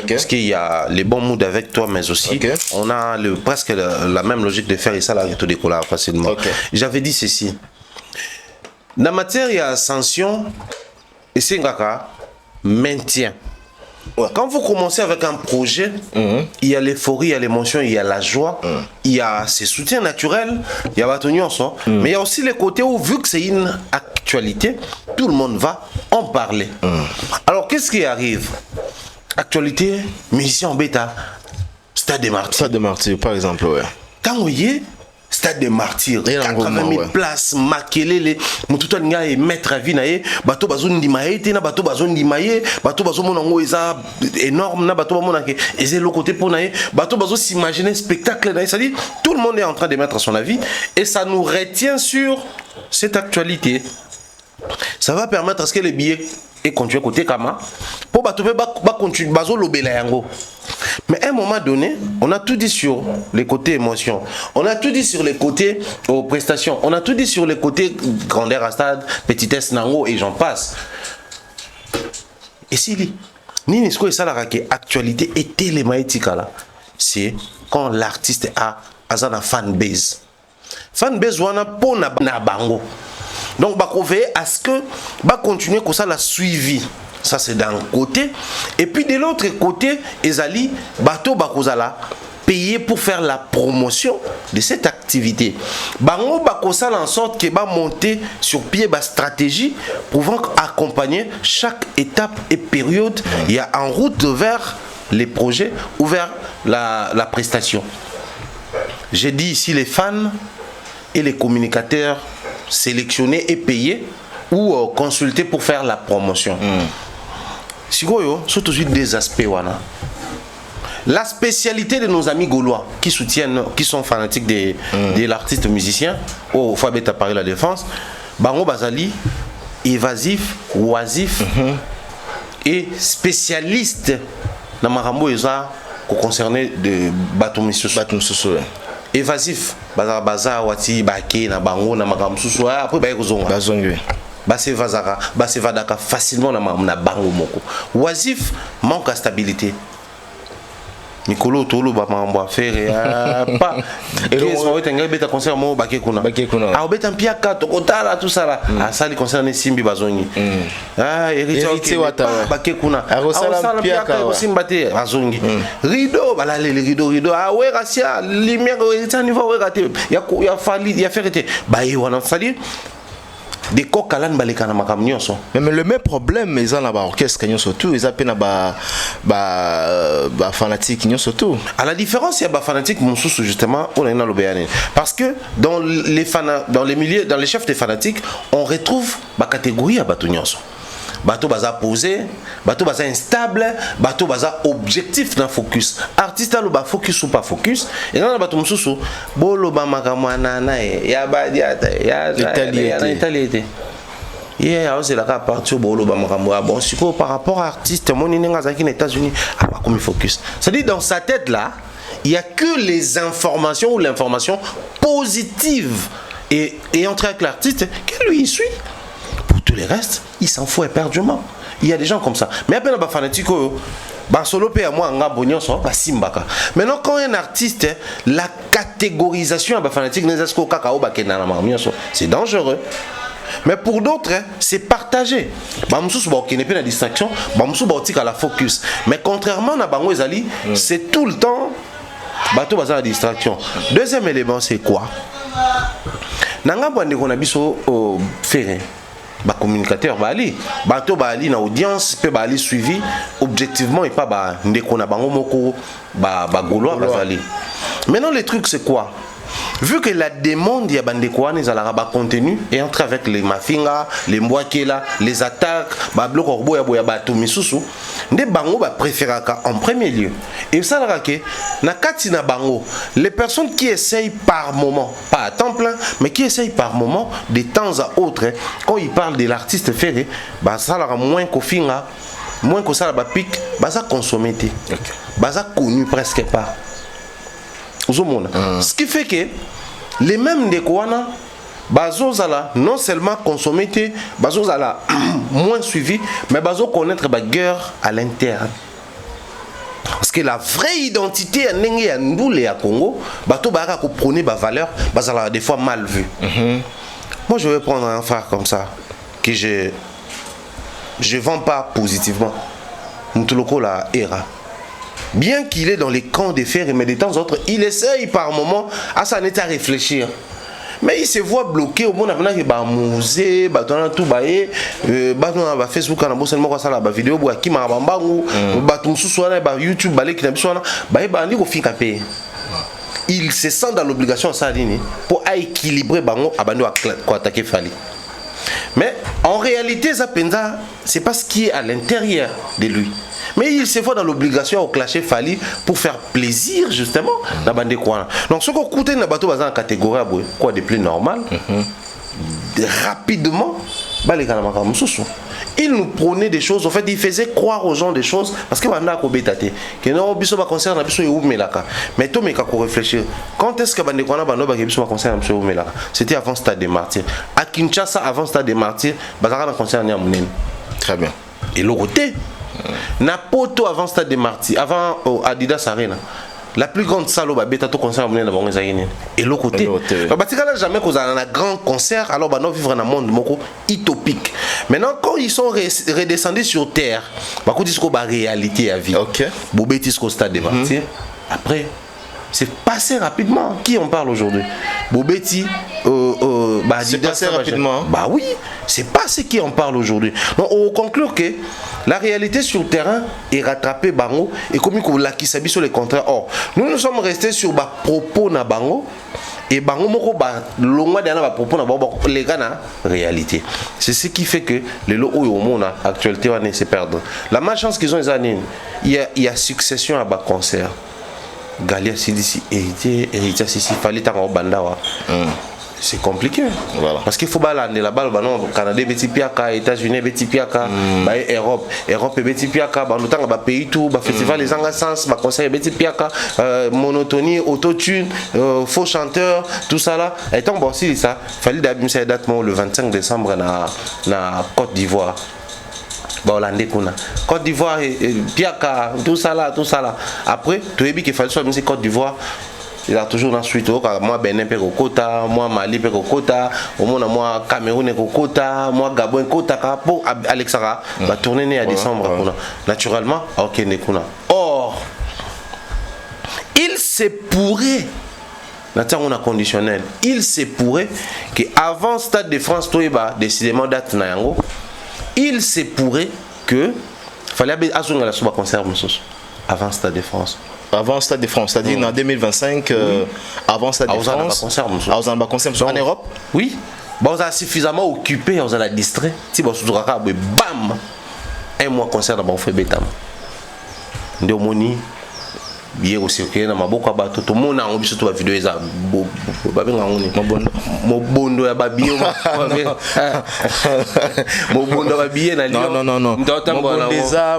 parce qu'il y a les bons moods avec toi, mais aussi on a presque la même logique de faire et ça là tout décoller facilement. J'avais dit ceci. Dans la matière, il y a ascension et c'est un maintien. Quand vous commencez avec un projet, il y a l'euphorie, il y a l'émotion, il y a la joie, il y a ses soutiens naturels, il y a mais il y a aussi le côté où, vu que c'est une actualité, tout le monde va en parler. Alors, qu'est-ce qui arrive? Actualité, musicien en bêta, Stade des Martyrs. Stade des Martyrs, par exemple, ouais. Quand vous voyez Stade des Martyrs, 80 000 places, makelele, mututu alinga et mettre à vie nae, bateau bazon di maye, tena bateau bazon di maye, bateau bazon monango eza énorme na bateau monange, et c'est le côté pour nae, bateau bazon s'imaginer spectacle nae, ça dit tout le monde est en train de mettre son avis et ça nous retient sur cette actualité. Ça va permettre à ce que les billets et continuer côté Kama Pour continuer, mais à un moment donné, on a tout dit sur les côtés émotions, on a tout dit sur les côtés prestations, on a tout dit sur les côtés grandeur à stade, petitesse nango et j'en passe. Et si Nini Sko et ça la actualité et télémaïtika là, c'est quand l'artiste a un fanbase. Fanbase wana pour na bango. Donc bah veiller à ce que bah continuer comme ça la suivi. Ça c'est d'un côté et puis de l'autre côté ezali bateau bakozala payer pour faire la promotion de cette activité. Bango bakosala en sorte que ba monter sur pied ba stratégie pouvant accompagner chaque étape et période. Il y a en route vers les projets ou vers la prestation. J'ai dit ici les fans et les communicateurs sélectionnés et payés ou consultés pour faire la promotion. Sigoyo, c'est tout de suite des aspects. La spécialité de nos amis gaulois qui soutiennent, qui sont fanatiques de l'artiste musicien, au Fabet à Paris La Défense, Bango Bazali, évasif, oisif et spécialiste dans Marambo Eza concerné de Batomisusu. Évasif, Baza Wati, Bake, na Bango, na Maramsusu, après Bayekozonga. Basse Vazara, Basse Vadaka facilement na Bango Moko. Oisif, manque à stabilité. Nicolo Tolo ba mambo faire pas qu'est-ce qu'on va beta concert mo bakekuna ah beta piaka tokotala tout ça là ah ça les concerne Simbi Bazongi ah héritier wata bakekuna ah piaka aussi mbate Bazongi rideau bala les rideau ah ouais racia lumière héritier niveau ouais raté ya fali ya ferité ba y wana fali des coques à l'âne balekana makamnyo so mais le même problème ils ont là-bas orchestre qu'ils surtout ils appellent ba fanatique ils surtout à la différence il y a ba fanatique monsusu justement on a le béané parce que dans les milieux dans les chefs des fanatiques on retrouve ba catégorie à batunyoso bateau baza posé bateau baza instable bateau baza objectif dans focus artiste a le ba focus ou pas focus et dans bateau mususu bolo ba makamwana na ya badiata ya italiété yeah aussi la partie bolo ba makamwa bon siko par rapport à artiste moni nenga zaki aux États-Unis a pas comme focus ça dit dans sa tête là il y a que les informations ou l'information positive et entrer avec l'artiste que lui il suit. Tous les restes, il s'en fout éperdument. Il y a des gens comme ça. Mais après, les fanatiques, solo à moi, maintenant, quand un artiste, la catégorisation des fanatiques, c'est dangereux. Mais pour d'autres, c'est partagé. Qui n'est pas la distraction, à la focus. Mais contrairement à Bango Ezali, c'est tout le temps la distraction. Deuxième élément, c'est quoi? Nanga bande qu'on a biso ferré. Ba communicateur bali bato bali na audience pe bali suivi objectivement et pas ba ndeko na bango moko ba gaulois bazali. Maintenant le truc c'est quoi? Vu que la demande ya bandeko wana ezalaka ba contenu et entre avec les mafinga, les mbwakela, les attaques, ba bloc orbo ya boya bato misusu, nde bango ba préféraka en premier lieu. Et ça la ke na kati na bango, les personnes qui essayent par moment, pas à temps plein, mais qui essayent par moment de temps à autre, quand ils parlent de l'artiste ferré, bah ça la moins qu'au finga, moins que ça la ba pic, bah ça consommé té. Bah ça connu presque pas. Ce qui fait que les mêmes de Kouana, bazozala non seulement consommer, bazozala moins suivi, mais bazo connaître la guerre à l'interne. Parce que la vraie identité à Nengue et à Ndoule et à Congo, bato bara ko prôner ba valeur, bazala des fois mal vu. Moi je vais prendre un frère comme ça que je vends pas positivement. Mutuloko la era. Bien qu'il est dans les camps de fer, mais de temps en temps, il essaye par moment à s'en être à réfléchir. Mais il se voit bloqué au monde avec un musée, tout baé, Facebook, seulement ça la vidéo, qui m'a bambangou, YouTube, il se sent dans l'obligation à ça pour équilibrer bango abando à attaquer Fali. Mais en réalité, Zapenda, c'est pas ce qui est à l'intérieur de lui. Mais il se voit dans l'obligation au clasher Fali pour faire plaisir justement dans bande quoi. Donc ce qu'on coûte dans bateau dans la catégorie quoi de plus normal. Rapidement, il nous prônait des choses, en fait, il faisait croire aux gens des choses, parce que maintenant, que non, biso ba concert na biso Melaka. Mais tout mais qu'on réfléchir. Quand est-ce que bande kona bando ba biso ba concert na biso Melaka? C'était avant Stade des Martyrs. À Kinshasa, avant Stade des Martyrs, bazaka na concert na Munene. Très bien. Et l'autre côté, na Poto avant Stade des Martyrs, avant Adidas Arena. La plus grande salle où bêta tout concert amené dans les années. Et l'autre côté, parce que là jamais qu'on a un grand concert, alors bah nous vivre dans un monde moko utopique. Maintenant quand ils sont redescendus sur terre, bah qu'on dit qu'on va réalité à vie. OK. Bobétis au Stade des Martyrs. Après c'est passé rapidement. Qui en parle aujourd'hui? Bobeti, c'est passé rapidement. Bah oui, c'est pas ce qui en parle aujourd'hui. Donc on conclut que la réalité sur le terrain est rattrapée Bango et comme il l'a qui s'habille sur les contrats. Or, nous sommes restés sur bas propos na Bango et Bango moko ba longwa derrière bas propos na Bango les gars na réalité. C'est ce qui fait que les lots au monde actualité va se perdre. La malchance qu'ils ont les années, il y a succession à bas concert. Galia Sidisi héritier Sissi fallait t'en bandawa. C'est compliqué. Voilà. Parce qu'il faut balander la balle non Canada Betty Piaka, États-Unis Betty Piaka, Europe et Betty Piaka, bah notamment bah pays tout, bah festival les engassens, bah conseil Betty Piaka, monotonie, autotune, faux chanteur, tout ça là. Et tant bon si ça, fallait d'abîmer date le 25 décembre na Côte d'Ivoire. Hollandais kuna Côte d'Ivoire Piaka tout ça là après tu as vu qu'il fallait soit même Côte d'Ivoire il a toujours dans suite moi Benin pe kokota moi Mali pe kokota au moins moi Cameroun kokota moi Gabon kota pour Alexara va tourner né à décembre kuna naturellement OK ne kuna or il se pourrait on a conditionnel il se pourrait que avant Stade de France toyeba décidément date na yango. Il se pourrait que fallait assurer la soba concert avant Stade de France. Avant Stade de France, c'est-à-dire en 2025 avant Stade de France. Avant concert en Europe. Oui. Bon, on a suffisamment occupé, on a la distrait. Si bon bam, un mois concert dans mon frère Betam. Ndéomoni billet au circuit na maboka bato tout monde a envie surtout la vidéo eza ba benga ngoni mobondo ya babiyo mobondo ba billet na non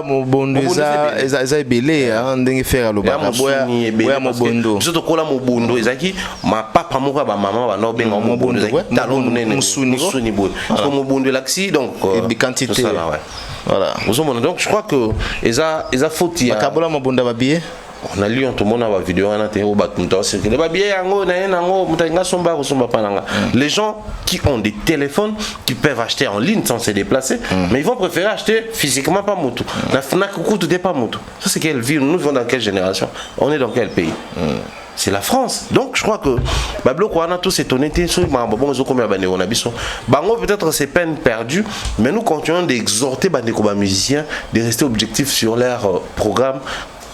mobondo eza ebele ndenge faire alobaka boya mobondo surtout kola mobondo ezaki ma papa moko ba maman ba no benga mobondo ezaki talon nene musuni boy parce que mobondo laxi donc des quantités voilà donc je crois que eza faute ya kabola mobondo ba billet. On a lu tout le monde a vidéo les gens qui ont des téléphones qui peuvent acheter en ligne sans se déplacer mais ils vont préférer acheter physiquement pas moto la Fnac coûte pas moto ça c'est quelle ville nous vivons dans quelle génération on est dans quel pays c'est la France. Donc je crois que Bablo Kouana tous étonnés Bango peut-être c'est peine perdue mais nous continuons d'exhorter les musiciens de rester objectifs sur leur programme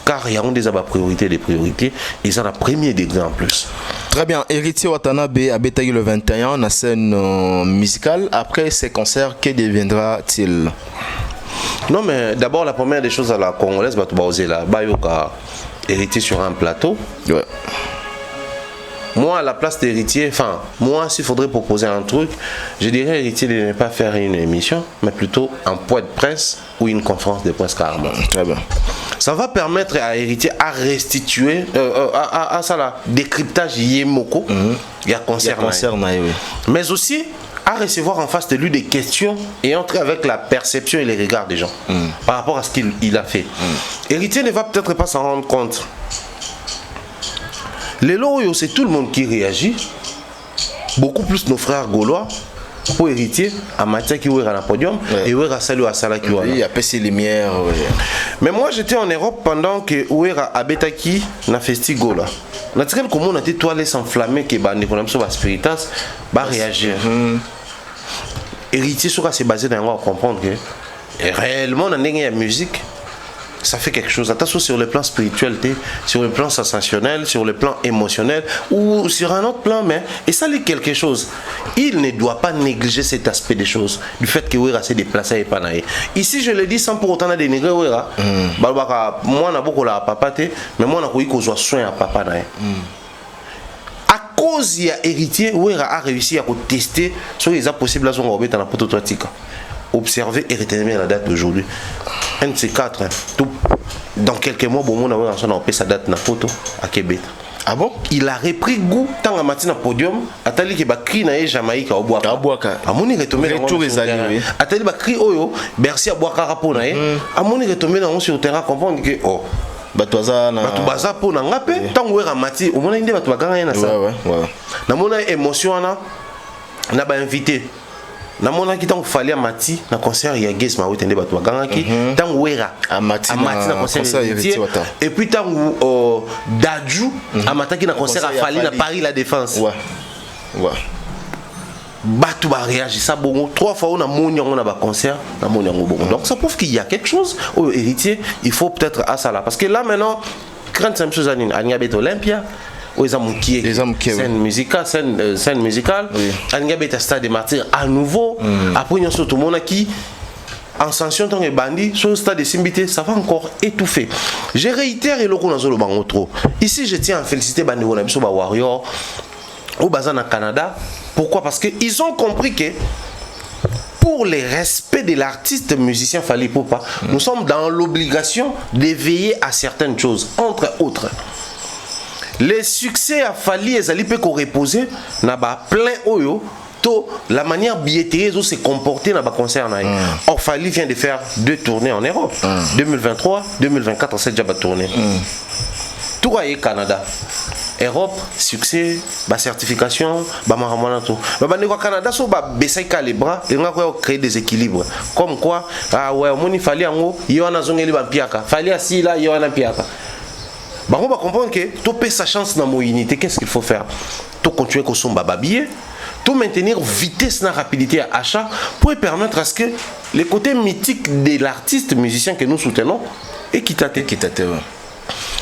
car il y a des priorités, des priorités, et ça la première degré en plus. Très bien, Héritier Watanabe a bétaillé le 21 la scène musicale. Après ces concerts, que deviendra-t-il? Non, mais d'abord, la première des choses à la congolaise, tu vas oser la Bayoka héritier sur un plateau. Ouais. Moi, à la place d'héritier, enfin, moi, s'il faudrait proposer un truc, je dirais héritier de ne pas faire une émission, mais plutôt un point de presse ou une conférence de presse carrément. Très bien. Ça va permettre à héritier à restituer, à ça là, décryptage yémoko, il y a concert, mais aussi à recevoir en face de lui des questions et entrer avec la perception et les regards des gens par rapport à ce qu'il a fait. Héritier ne va peut-être pas s'en rendre compte. Les loyaux, c'est tout le monde qui réagit, beaucoup plus nos frères gaulois. Pour héritier, à Mathia qui est à la podium et où est Salou à Sala qui est. Il y a PC Lumière. Mais moi j'étais en Europe pendant que Ouera Abetaki na festi Gola. Naturel comment on a été toilé s'enflammer que bah Nicolas Mso Spiritas va réagir. Héritier sur c'est basé dans on comprendre que réellement dans la musique ça fait quelque chose. Attention sur le plan spirituel, sur le plan sensationnel, sur le plan émotionnel ou sur un autre plan, mais et ça l'est quelque chose. Il ne doit pas négliger cet aspect des choses, du fait que Ouera s'est déplacé et pas naïf. Ici, je le dis sans pour autant dénigrer Ouera. Moi, n'a beaucoup la papa, mais moi, n'a qu'on soit soin à papa naïf. À cause il y a héritier, Ouera a réussi à tester ce qui est possible à son robot dans la prototype. observer et retenir la date d'aujourd'hui. Un de ces quatre, hein, tout, dans quelques mois, bon, on a fait sa date na photo à Québec. Ah bon? Il a repris goût tant à matin podium. Atali qui va crier na Jamaïque au bois. Amoni retombé dans le terrain. Atali va crier oyo Bercy à bois carapo na. Amoni retombé dans sur le terrain comprendre que oh. Batoza na. Batubaza po na ngape tant ouera mati. Au moins inde batubaganga na ça. Ouais. Na mona émotion na ba invité. Na mona ki tant fallait mati na concert ya Guess ma wetende batubaganga ki tant ouera amati na concert et puis tant Dadju amataki na concert a fallu na Paris la Défense. Ouais. Batu ba réagir ça bon 3 fois on a moni on a ba concert na moni on bon. Donc ça prouve qu'il y a quelque chose au héritier, il faut peut-être à ça là parce que là maintenant quand c'est une chose à Niabet Olympia aux amoukiers scène musicale à Niabet Stade des Martyrs à nouveau après nous tout le monde qui en sanction tant que bandit sur le stade de Simbité ça va encore étouffer. Je réitère et le coup dans le banc trop. Ici je tiens à féliciter Bandi Wonabiso ba Warrior au Bazan Canada. Pourquoi? Parce qu'ils ont compris que pour le respect de l'artiste musicien Fally Ipupa, nous sommes dans l'obligation d'éveiller à certaines choses, entre autres. Les succès à Fally et Zali Peko reposé n'a pas plein oyo. La manière billetterie s'est comportée dans le concert. Or Fally vient de faire 2 tournées en Europe. 2023, 2024, c'est déjà tournée. Tout est Canada. Europe, succès, certification, maramana tout. Au Canada, so baisser les bras, et on a créé des équilibres. Comme quoi, ouais, on fallait en haut, il y a un zongeli piaka. Fallait assis là, il y a un piaka. On va comprendre que tu peux sa chance dans mon unité. Qu'est-ce qu'il faut faire? Tu continuer qu'on soit babillé, tu maintenir vitesse et rapidité à achat pour permettre à ce que les côtés mythiques de l'artiste musicien que nous soutenons est quitté.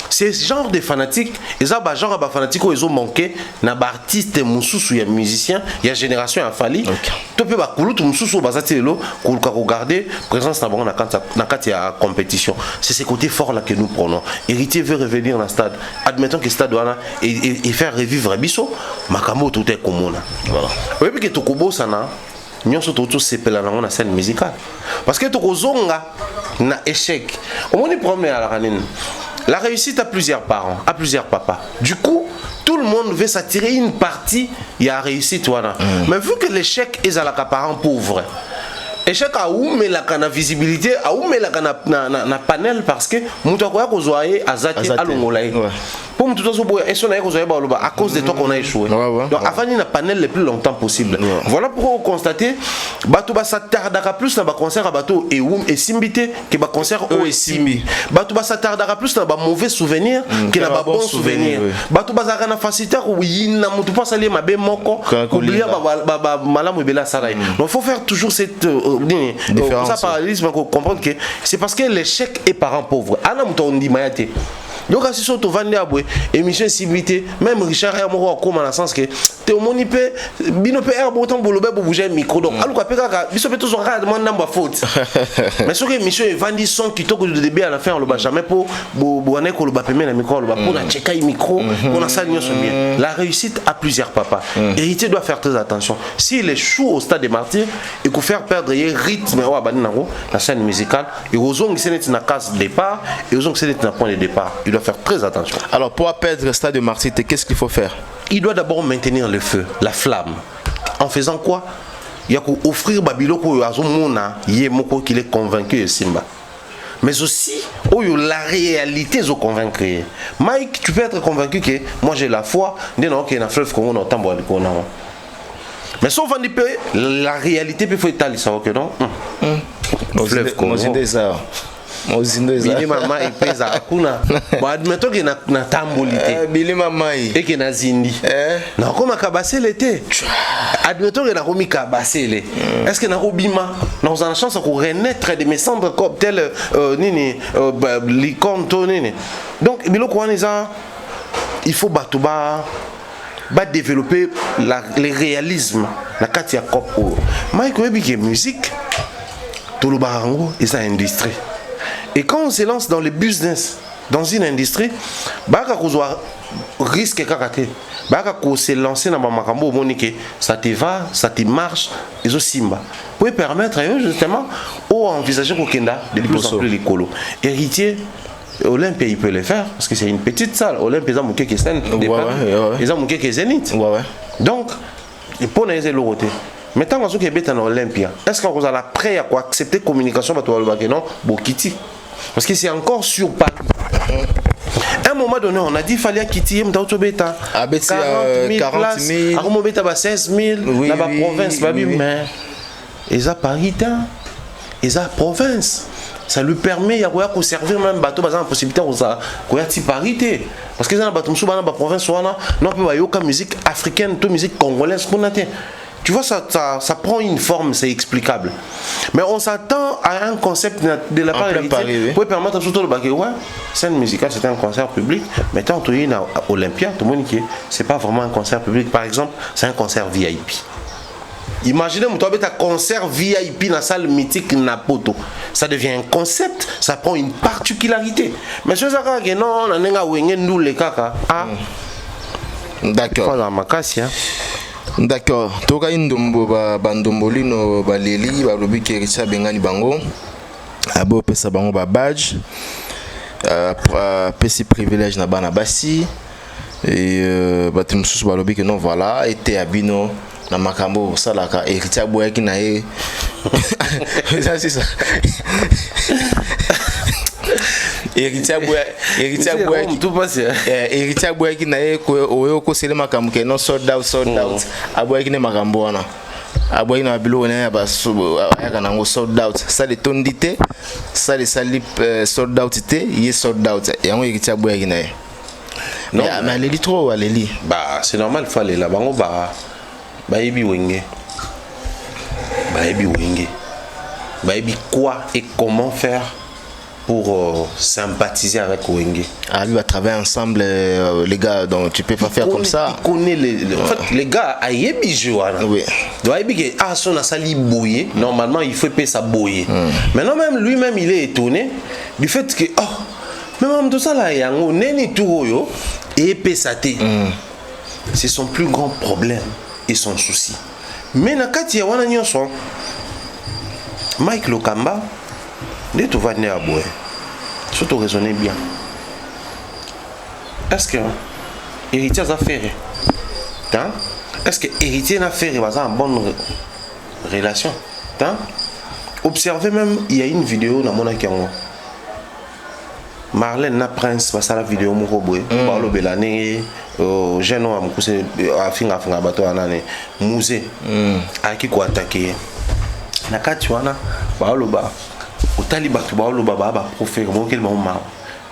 C'est ce genre de fanatiques, et ça, genre de fanatiques où ils ont manqué, n'a pas artiste moussous ou musicien, il y a génération à Fally. Tu peux pas couler tout moussous basati lo, regarder présence dans la compétition. C'est ce côté fort là que nous prenons. Héritier veut revenir dans le stade. Admettons que le stade doit et faire revivre Bisso, Makamo tout est comme voilà. Oui, puis que tu kobo sana. Nous sommes tous séparés dans la scène musicale. Parce que tu as un échec. Au moins, problème à la ranine. La réussite a plusieurs parents, a plusieurs papas. Du coup, tout le monde veut s'attirer une partie, il y a réussite. Mais vu que l'échec est à la parent pauvre, échec a où mais la visibilité, a où mais la panel parce que Moutakoya Kozoaye a Zati à l'Ongolaï. Pour tout à cause de toi qu'on a échoué. Donc avant il y a un panel le plus longtemps possible. Voilà pourquoi vous constatez Bato ba s'attardera plus dans le concert à Bato et Simbité que le concert au Simbi. Bato ba s'attardera plus dans le mauvais souvenir que dans le bon souvenir. Bato ba zara facilitaire où il n'a pas salé ma bé moko oublier ba malamu bela sarai. Donc faut faire toujours cette différence. Ça parallélisme pour comprendre que c'est parce que l'échec est parent pauvre. Ana mutondi mayate. Donc si sont au vendre aboué émission civilité même Richard Hermoro comme dans le sens que te monipe bino pe herbo autant bolobe pour bouger micro donc aluka peka biso pe toujours rarement namba faute mais ce que émission est vendu son qui toko de début à la fin on le bat jamais pour boané ko le bat pemé la micro le bat pour la checker micro pour la salle bien la réussite a plusieurs papas héritier doit faire très attention s'il échoue au stade des martyrs il faut faire perdre le rythme wa banango la scène musicale et aux ongles c'est une case de départ et aux ongles c'est un point de départ faire très attention. Alors pour perdre le stade de Martyrs, qu'est-ce qu'il faut faire? Il doit d'abord maintenir le feu, la flamme. En faisant quoi? Il y a offrir Babiloko à Zomona, Yemoko qu'il est convaincu de Simba. Mais aussi, la réalité est convaincue. Mike, tu peux être convaincu que moi j'ai la foi, qu'il y a un fleuve comme on entend. Mais sauf la réalité peut faire étaler ça, ok non? Fleuve comme on Bili mama ipeza hakuna. Bon admettons que na tambolité. Bili mama et que na zindi. Na koma kabase l'été. Admettons que na komi kabase le. Est-ce que na robima nous avons la chance de renaître de mes cendres comme tel nini licorne nini. Donc bilo ko eza il faut batuba développer le réalisme na kati ya kopo. Mike webi que musique tout le barango et ça industrie. Et quand on se lance dans le business, dans une industrie, baka kozwa risque kakate. Baka ko se lancer dans makambo monique, ça te va, ça te marche, et zo simba. Pour permettre justement au envisager kokenda de plus en plus les colos. Héritier Olympia il peut le faire parce que c'est une petite salle. Olympia ils ont monté que scène, ils ont monté que Zénith. Donc pour les l'autre. Maintenant quand on est en Olympia, est-ce qu'on a prêt à quoi accepter communication pour toi le non Bokiti parce que c'est encore sur Paris. À un moment donné, on a dit qu'il fallait quitter 40 000 places, à 16 000 dans la province, mais ils ont Paris, ils ont province. Ça lui permet de conserver même bateau, par exemple, la possibilité de parité. Parce que dans la province, on peut avoir musique africaine, toute musique congolaise. Tu vois, ça prend une forme, c'est explicable. Mais on s'attend à un concept de la part de pour permettre surtout le baquet. Ouais, scène musicale, c'est un concert public. Mais tant que tu es à Olympia, tout le monde dit que ce n'est pas vraiment un concert public. Par exemple, c'est un concert VIP. Imaginez, tu as un concert VIP dans la salle mythique Napoto. Ça devient un concept, ça prend une particularité. Mais ce que non, on a d'accord. D'accord. Toka indombo bandombolino baleli balobi ke richa bengani bango. Abo pesa bango ba badge. Pesi privilège na bana basi. Et batim susu balobi ke non voilà était abino na makambo salaka héritier boyaki na e. Ça c'est ça. Héritier boy qui n'a ko oyo ko sele makambo ke non sold out aboy ki ne makambo wana aboy na bilo na ba aya na ngo sold out ça de tondité ça de salip sold out té y sold out et on héritier boy ki na non mais les trop aleli bah c'est normal fallait là bango ba yebi wenge quoi et comment faire pour sympathiser avec Wenge. Ah, lui va travailler ensemble, les gars, donc tu peux pas faire comme ça. Il connaît en fait, les gars, à Yébijou. Oui. Son a sali bouillé. Normalement, il faut payer sa bouillée. Maintenant, même lui-même, il est étonné du fait que, même tout ça là, il y a un neni tout et paye sa thé. C'est son plus grand problème et son souci. Mais na kati ya wana nyonso, Mike Lokamba, dès tout va venir à boire, surtout raisonner bien. Est-ce que héritier a fait? Est-ce que héritier a fait en bonne relation? Observez même, il y a une vidéo dans mon account. Marlène na Prince passe la vidéo Mouroboué, Barlo Belané, jeune homme qui a fait un bateau à l'année, musée, à qui quoi attaquer. Na katuana, Barlo Ba. Au talibat tu vas le baba ba proférer mon quel moment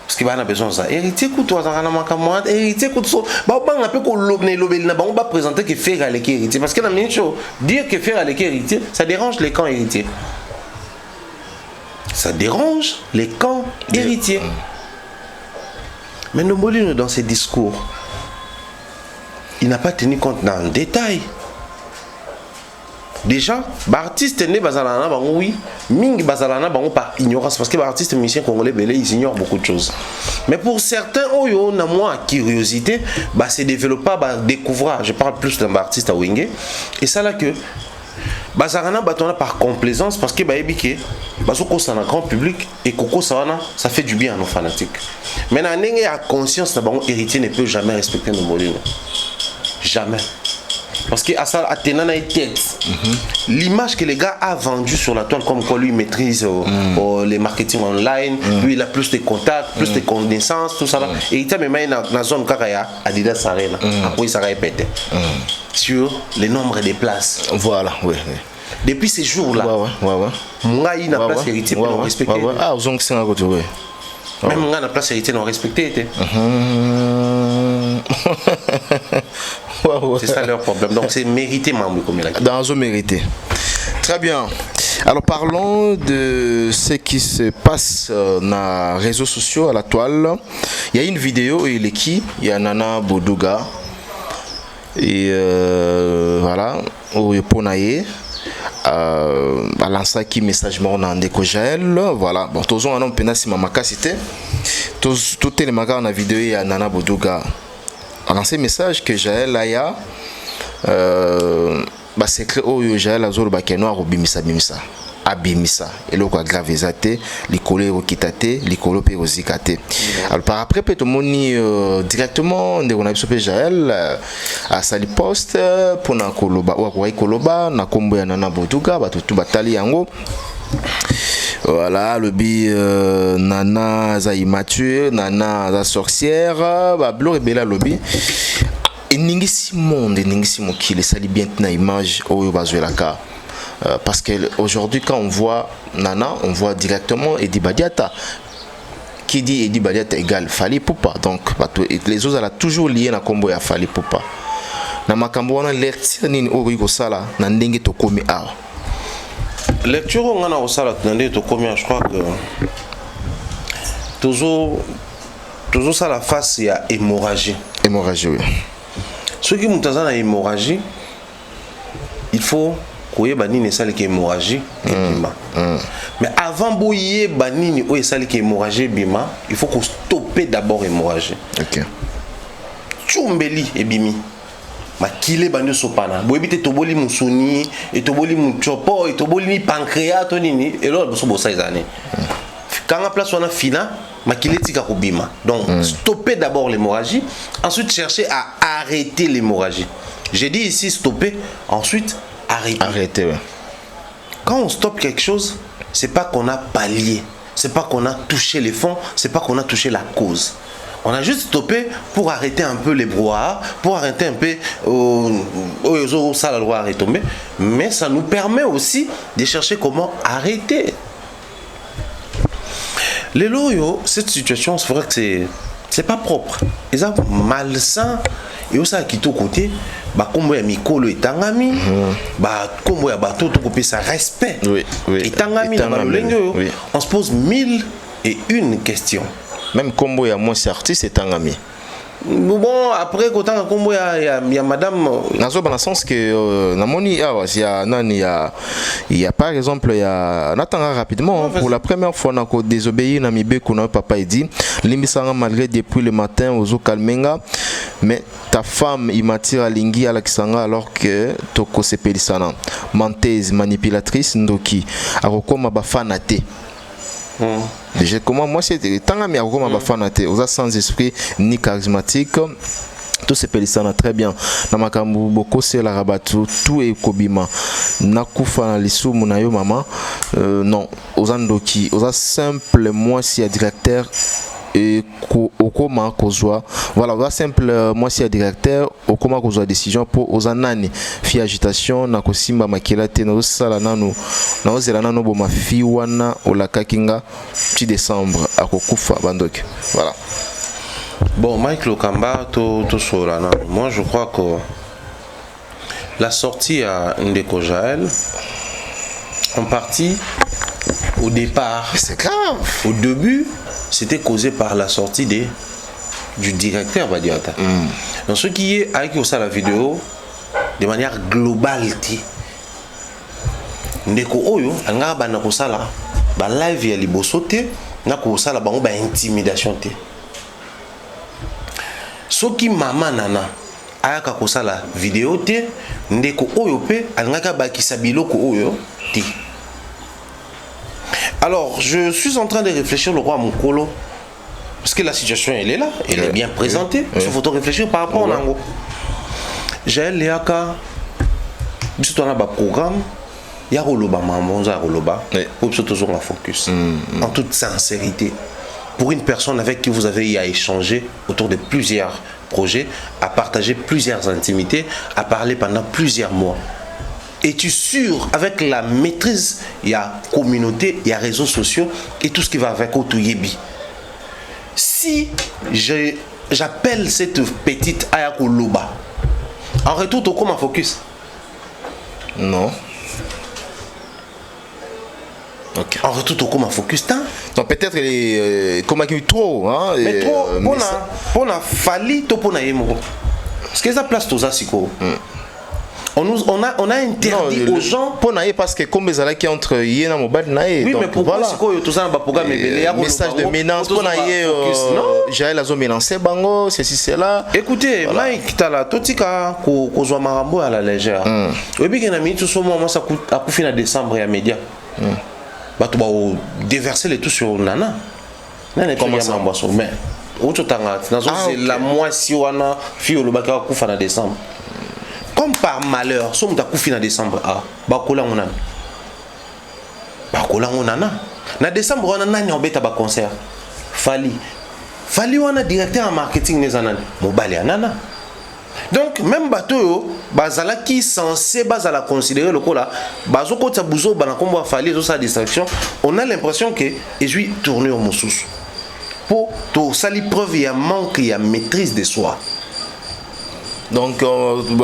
parce qu'il va avoir besoin de ça héritier coûte toi dans la macamoine héritier coûte so ba un peu qu'on lobel na ba on va présenter que faire avec héritier parce que la même chose dire que faire avec héritier ça dérange les camps héritiers mais Ndombolino dans ses discours il n'a pas tenu compte dans le détail. Déjà, l'artiste né bazalana bango oui, ming bazalana bango par ignorance parce que l'artiste musicien congolais belé ils ignorent beaucoup de choses. Mais pour certains oyo na moi curiosité, bah c'est développer bah découvrir, je parle plus d'un artiste à Wenge et ça là que bazalana batona par complaisance parce que bah ebike bazoko ça na grand public et koko ça fait du bien à nos fanatiques. Mais na ndenge a conscience na bango héritier ne peut jamais respecter nos molino. Jamais. Parce que Athéna a été l'image que les gars a vendue sur la toile comme quoi lui maîtrise les marketing online, lui il a plus de contacts, plus de connaissances, tout ça là. Et il t'a même dans la zone Kakaya, Adidas Arena, après il s'est répété sur le nombre de places. Voilà, oui. Depuis ces jours-là, moi il n'a pas place héritier pour respecter. Ah, vous avez un côté, oui. Même moi la place héritier non respecté. C'est ça leur problème. Donc c'est mérité, Mamou, comme il a dit. Dans un mérité. Très bien. Alors parlons de ce qui se passe dans les réseaux sociaux à la toile. Il y a une vidéo, il est qui? Il y a Nana Boudouga. Et voilà, au Ponaye. Balança qui message mort dans Décogel. Voilà. Bon, tous on a un pénal si maman cité. tout est le maga na vidéo ya Nana Boduga a lancé message que Jaël aya ba secret oyo Jaël azolo ba keno abimisa abimisa eloko grave ezate likolo ekitate likolo pe ozikate. Alors par après peut moni directement ndeko na biso pe Jaël a sali post pour na koloba ou ko koloba na kombo ya Nana Boduga ba tout batali yango. Voilà, le bi Nana za immature, Nana za sorcière, ba blo rebela lobby. Et ningisi monde, ningisi mokile sali bien na image oyo bazwelaka. Parce que aujourd'hui quand on voit Nana, on voit directement Edi Badiata. Qui dit Edi Badiata égale Fally Ipupa. Donc les autres sont toujours liés na combo ya Fally Ipupa. Na makambo wana lecture nini oyo ko sala na ndenge to komi awa. Lecture on a au salat nandé to combien je crois que toujours ça la face il y a hémorragie oui. Ceux qui montent dans hémorragie il faut koye banini sali ki hémorragie bima mais avant boyer banini o sali ki hémorragie bima il faut qu'on stopper d'abord hémorragie. OK. Chumbeli ebimi makile bande sopana boyebite toboli musuni et toboli muchopo et toboli pancréas to nini et là boso bosa izane quand la place on a fina makile tika kobima donc stopper d'abord l'hémorragie, ensuite chercher à arrêter l'hémorragie. J'ai dit ici stopper, ensuite arrêter ouais. Quand on stoppe quelque chose, c'est pas qu'on a pallié, c'est pas qu'on a touché les fonds, c'est pas qu'on a touché la cause. On a juste stoppé pour arrêter un peu les brouhahas, pour arrêter un peu ça la loi est tombée, mais ça nous permet aussi de chercher comment arrêter. Les loyaux, cette situation, c'est vrai que c'est pas propre. Ils ont malsain et aussi à quitter côté, bah comme ya mikolo etangami, bah comme ya bateau to couper ça respect. Oui. Etangami na malengo. On se pose 1001 questions. Même combo ya moi c'est artiste et tangami. Bon après quand on combo ya madame nazo dans le sens que namoni il y a par exemple il y a n'attendra rapidement pour la première fois nako désobéir na mibe kuna papa il dit limbisanga malgré depuis le matin ozo kalmenga mais ta femme il m'attire à lingi à l'aksanga alors que toko sepelisana menteuse manipulatrice ndoki akokoma bafana te. Déjà comment moi c'est tant mi akoma bafana te oza sans esprit ni charismatique tout se pélisana très bien na makambu boko c'est la rabatu tout est kobima nakufa na lisumu na yo mama non oza ndoki oza simple moi si directeur et okoma kozwa voilà oza simple moi si directeur okoma kozwa décision pour ozanani fi agitation na kosimba makela te na sala nanu na ozela nanu bo mafi wana olakakinga petit décembre akokufa bandoki voilà. Bon, Mike Lokamba, tout cela. Moi, je crois que la sortie à Ndeko Jaël, en partie, au départ, c'est grave. Au début, c'était causé par la sortie du directeur Badiata. Donc, ce qui est avec ça la vidéo, de manière globale, Ndeko Oyo, anga ba nako sala, ba live ya liboso te, nako sala bango ba intimidation te. Soki mama nana ayaka kosala vidéo te ndeko oyo pe alingaka bakisa biloko oyo te. Alors je suis en train de réfléchir le roi Mukolo parce que la situation elle est là, elle est bien présentée. Il faut réfléchir par rapport au nango. J'ai léaka juste on a ba programme ya roloba mamonza roloba pour toujours en focus en toute sincérité. Pour une personne avec qui vous avez eu à échanger autour de plusieurs projets, à partager plusieurs intimités, à parler pendant plusieurs mois. Es-tu sûr, avec la maîtrise, il y a communauté, il y a réseaux sociaux et tout ce qui va avec Otuyebi. Si j'appelle cette petite Ayako Loba, en retour, tu comment focus? Non. Okay. En retour, tu comment focus tant? Donc peut-être les comment qu'il trop hein. Mais trop pour na Fally to pour na yemo. Parce que ça place tous ça siko. On a interdit aux gens. Pour naïe parce que comme les alaki entre yéna mobile naïe. Oui, mais pourquoi c'est quoi tout ça programme message de menace pour naïe j'ai la zone menacée bango ceci cela. Écoutez, Mike Tala totika kozwa marambo à la légère. Et puis qu'il a mis tout ce moment ça a coupé en décembre à média. Bah tu vas déverser les tout sur Nana. Comment ça mais c'est la moitié wana fille le baka kufa en décembre. Comme par malheur, si on a coupé en décembre, bakola onana. Bakola onana. Na décembre on a nani obeta ba concert. Fali on a directeur en marketing les anana. Mobali anana. Donc même bato yo bazala qui censé bazala considérer le cola bazo kota buzo bana kombo Fali zo sa distraction, on a l'impression que et lui tourner au moussous. Pour tout ça preuve il y a manque il y a maîtrise de soi. Donc,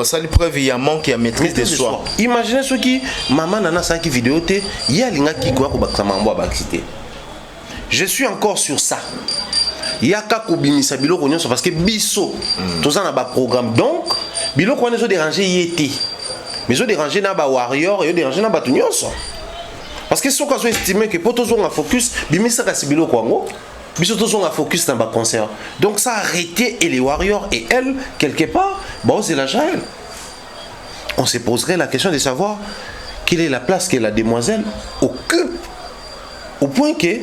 ça lui preuve il y a manque et maîtrise de soi. Imaginez ce qui, maman nana ça qui vidéo té, il y a l'inga qui quoi je suis encore sur ça. Il y a qu'à kobimisa bilo konyo parce que biso, tout ça n'a pas programme. Donc, bilo qu'on est dérangé yéti. Mais ils ont dérangé na ba warrior et ils ont dérangé na ba tunyoso. Parce que si on a estimé que pour tous on a focus, bimisa ka sibilo kwango. Biso tous on a focus dans le concert. Donc ça a arrêté et les warriors et elle, quelque part, bon c'est la Jaël. On se poserait la question de savoir quelle est la place que la demoiselle occupe. Au point que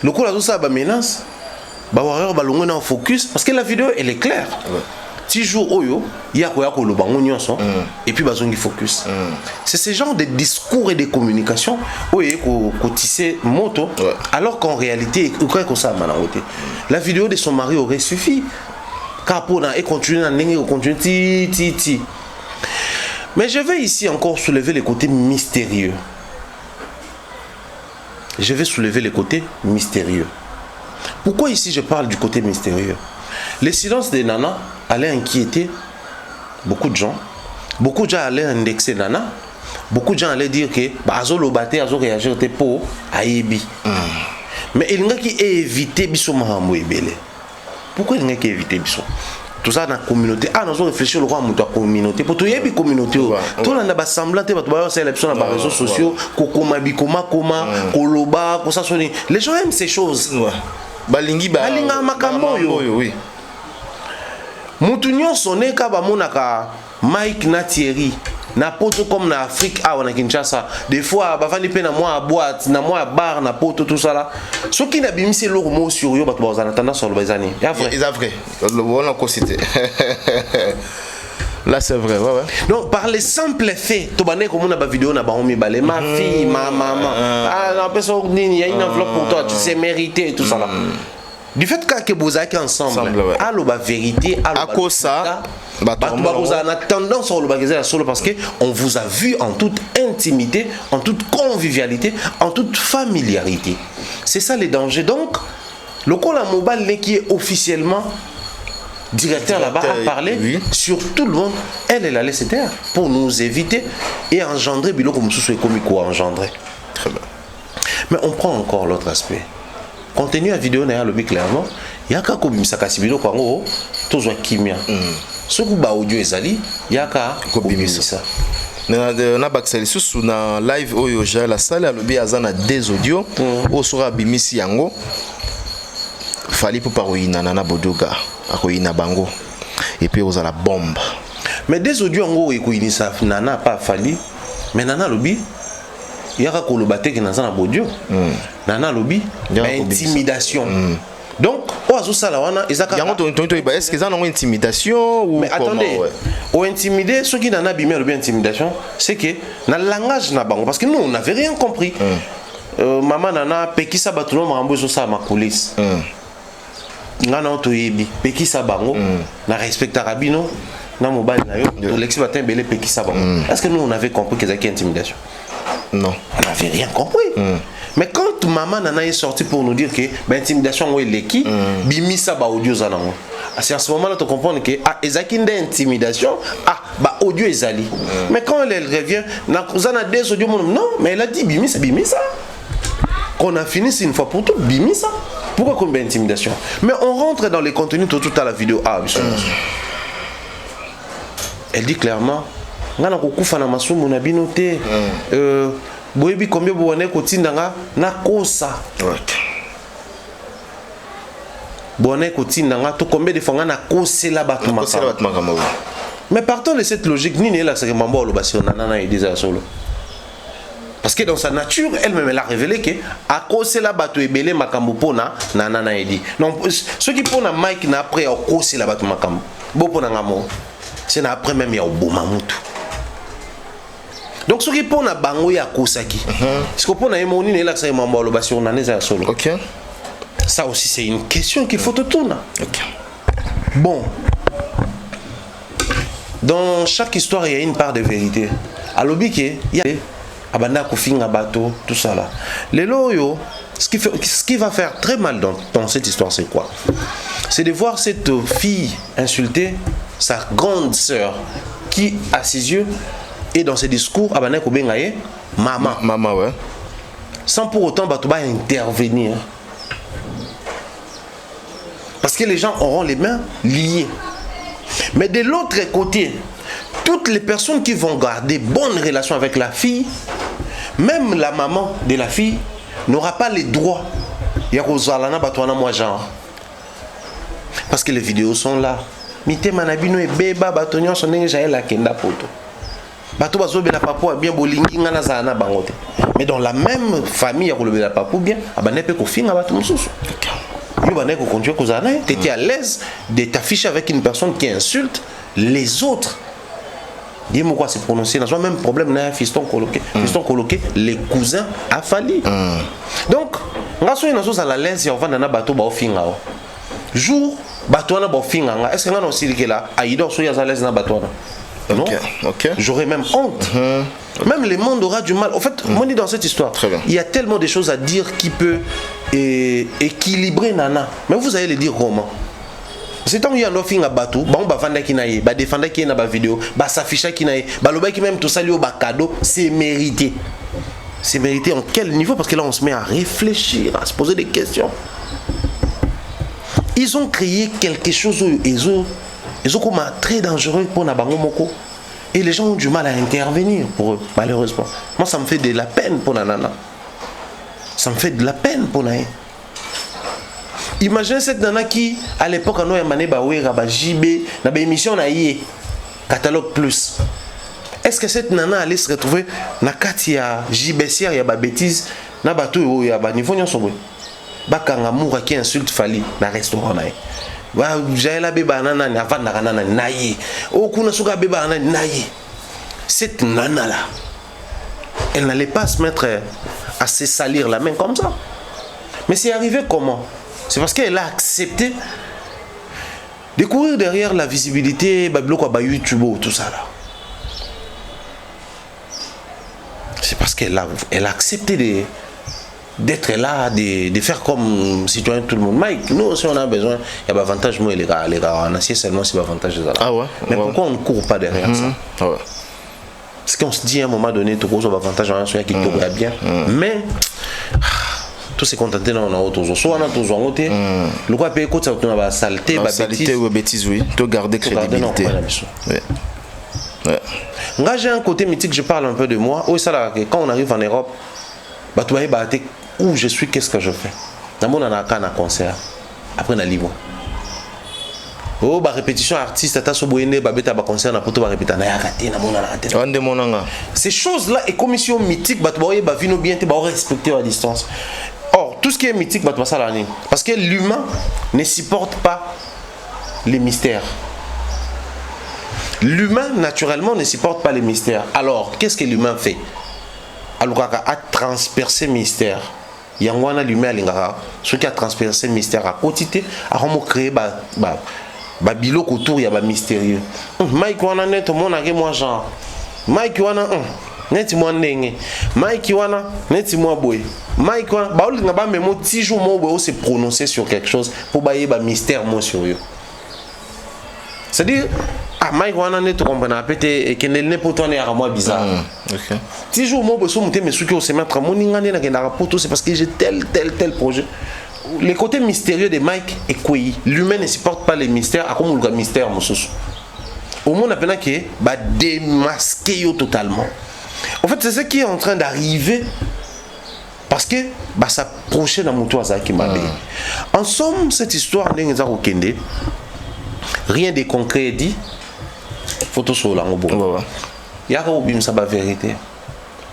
le coup là tout ça menace, bah warrior bah l'on est en focus parce que la vidéo elle est claire. Ouais. 6 jours oyo, il y a quoi le bango nyonso et puis bazongi focus. C'est ce genre de discours et de communication oye ko tissé moto alors qu'en réalité quoi que ça manangote. La vidéo de son mari aurait suffi. Capona et continuer à continuer ti. Mais je vais ici encore soulever les côtés mystérieux. Je vais soulever les côtés mystérieux. Pourquoi ici je parle du côté mystérieux? Le silence de Nana allait inquiéter beaucoup de gens. Beaucoup de gens allaient indexer Nana. Beaucoup de gens allaient dire que Azo Lobate, Azo réagir pour Aïbi. Mais il y a qui évité Bisso Mahamou Ebele. Pourquoi il y a qui évité Bisso? Tout ça dans la communauté. Ah, nous avons réfléchi au roi de la communauté. Pour tout y a une communauté. Tout le monde a semblant que c'est l'élection dans les réseaux sociaux. Kokoma, Bikoma, Koma, Koloba, ça sonne. Les gens aiment ces choses. Balinga makambo yo. Oui. Mutunyo sonné ka ba monaka Mike na Thierry na poto comme na Afrique ah on a Kinshasa des fois ba vandi pe na moi à boîte na moi à bar na poto tout ça là ce qui n'a bimisi leur mot sur yo ba to bazana tendance sur le bazani ya vrai c'est vrai le on a cité là c'est vrai ouais. Donc par les simples faits to bané comme on a ba vidéo na ba on mi balé ma fille ma maman ah la personne il y a une enveloppe pour toi tu sais mériter et tout ça là. Du fait que vous êtes ensemble, à la vérité, à cause ça, vous avez tendance à le solo parce qu'on vous a vu en toute intimité, en toute convivialité, en toute familiarité. C'est ça les dangers. Donc, le col à mobile qui est officiellement directeur là-bas a parlé sur tout le monde. Elle a laissé taire pour nous éviter et engendrer bilo comme sous comme quoi engendrer. Très bien. Mais on prend encore l'autre aspect. Contenu à vidéo n'a le clairement il y a qu'à kobimisa kasibilo kwa ngo tozwa kimia soku ba audio ezali il y a qu'à kobimisa na baksali susu na live oyo ja la salle alobi azana des audios o sura bimisi yango fali pour paroina na bodoga akoina bango et puis aux la bombe mais des audios ngo ekoinisa nana pas fali mais nana lobi il y a qu'à kolobate que nana bodio nana lobi intimidation. Donc oazo sala wana ezaka est-ce que ça une intimidation ou mais attendez au intimider ceux qui nana bimé lobi intimidation c'est que na langage na bango parce que nous on n'avait rien compris. Maman nana pekisa batulo marambo zo sa ma police. Ngana to yebi pekisa bango na respecta rabino na mobile na yo to lexi batin belé pekisa bango. Est-ce que nous on avait compris que c'était intimidation? Non, on n'avait rien compris. Mais quand maman nana est sortie pour nous dire que l'intimidation est l'équipe, bimisa ba audio zanango. C'est à ce moment-là tu comprends que ezakinde intimidation ba audio ezali. Mais quand elle revient na zana des audio non, mais elle a dit bimisa. Qu'on a fini c'est une fois pour toutes bimisa. Pourquoi combien d'intimidation? Mais on rentre dans les contenus tout à la vidéo. Elle dit clairement ngana kokufa na masumu na bino te boyebi combien bowane kotinda nga na kosa bowane kotinda nga to combien de fois nga na kosela bato makambo. Mais partons de cette logique nini ela c'est que mambo lo basi nana et disait solo. Parce que dans sa nature, elle-même, elle a révélé que à cause de la bateau ebele makambo pona nana edi. Donc ceux qui pona Mike na après à cause de la bateau makambo. Bo pona ngamo. C'est na après même ya obomamutu. Donc ceux qui pona bango ya kosaki. Parce que pona emoni ne la ça mambo lo basi nana za solo. OK. Ça aussi c'est une question qu'il faut te tourner. OK. Bon. Dans chaque histoire, il y a une part de vérité. À l'objet, il y a abanda kofinga bateau, tout ça là. Les loyaux, ce qui va faire très mal dans cette histoire, c'est quoi? C'est de voir cette fille insulter sa grande sœur qui, à ses yeux, et dans ses discours, abanda kobengaye maman. Maman, ouais. Sans pour autant bateau va intervenir. Parce que les gens auront les mains liées. Mais de l'autre côté, toutes les personnes qui vont garder bonne relation avec la fille, même la maman de la fille, n'aura pas les droits. Parce que les vidéos sont là. Mais dans la même famille, tu étais à l'aise de t'afficher avec une personne qui insulte les autres. Dis-moi quoi c'est prononcé. N'a pas même problème n'a fiston coloqué les cousins a fallu. Donc, ngaso ina so à l'aise on va na bateau ba ofinga. Jour bateau na ba ofinga. Est-ce que ngana aussi que là aido so ya à l'aise na bateau na? Non. OK. J'aurais même honte. Même le monde aura du mal. En fait, moi dit dans cette histoire, il y a tellement de choses à dire qui peut équilibrer nana. Mais vous allez le dire comment? C'est tant qu'il y a un film à bateau, on va vendre qui naïe, va défendre qui na ba vidéo, va s'afficher qui naïe, va le qui même tout ça lui au cadeau, c'est mérité. C'est mérité en quel niveau? Parce que là on se met à réfléchir, à se poser des questions. Ils ont créé quelque chose où ils ont comme très dangereux pour Nabango Moko. Et les gens ont du mal à intervenir pour eux, malheureusement. Moi, ça me fait de la peine pour Nanana. Ça me fait de la peine pour Naé. Imaginez cette nana qui, à l'époque, a mané ba JB, na ba émission na yé, catalogue plus. Est-ce que cette nana allait se retrouver na katia JBCR ya ba bêtise, na bateau ya ba niveau nyon sobwe. Ba kangamoura qui insulte Fali na restaurant naé. Jaela beba nana ni avant nana naïe. Okuna suka beba nana naïe. Cette nana là, elle n'allait pas se mettre à se salir la main comme ça. Mais c'est arrivé comment? C'est parce qu'elle a accepté de courir derrière la visibilité, YouTube, tout ça là. C'est parce qu'elle a accepté d'être là, de faire comme citoyen tout le monde. Mike, nous si on a besoin, il y a avantage moi les gars, on a seulement si avantage de ça. Ah ouais. Mais pourquoi on ne court pas derrière ça? Ah ouais. Parce qu'on se dit à un moment donné, tout gros avantage en un qui tourne bien. Mais tout se contenter dans notre soit on a tous en côté. Le quoi payer côté ça on va saleté, saleté ou bêtise oui. Tu garder crédibilité. Oui. Là j'ai un côté mythique, je parle un peu de moi. Oui ça là, quand on arrive en Europe, bah tu vas où je suis, qu'est-ce que je fais? D'abord on a un concert, après on a libre. Oh bah répétition artiste ata so boyende ba beta ba concert na poto ba répéter na yakate na mona na raté. Ande monanga. Ces choses là et commission mythique bah tu boye ba vino bien te ba respecter la distance. Or tout ce qui est mythique bah tu ça là ni parce que l'humain ne supporte pas les mystères. L'humain naturellement ne supporte pas les mystères. Alors qu'est-ce que l'humain fait? Alors à transpercer mystère. Yangwana l'humain lingara ce qui a transpercé mystère à quotité a vraiment créé ba biloko autour ya ba mystérieux. Mike wana net mon age moi genre. Mike wana net moi ndenge. Mike wana net moi boy. Mike wana ba olinga ba memo ti jour mo boy se prononcer sur quelque chose pour bailler ba mystère mo sur yo. C'est-à-dire Mike wana net comprendre peut-être et que n'est pas ton à moi bizarre. OK. Ti jour mo boy so monter mes souki au se mettre mon ngane na kenda poto c'est parce que j'ai tel projet. Le côté mystérieux de Mike est quoi? L'humain ne supporte pas les mystères. À comme le mystère, au monde appelle que bah démasquer totalement. En fait, c'est ce qui est en train d'arriver parce que bah ça prochaine à mon toit ça qui m'a dit. En somme, cette histoire n'est pas okende. Rien de concret dit. Photo sur la bon. Il y a un bim ça la vérité.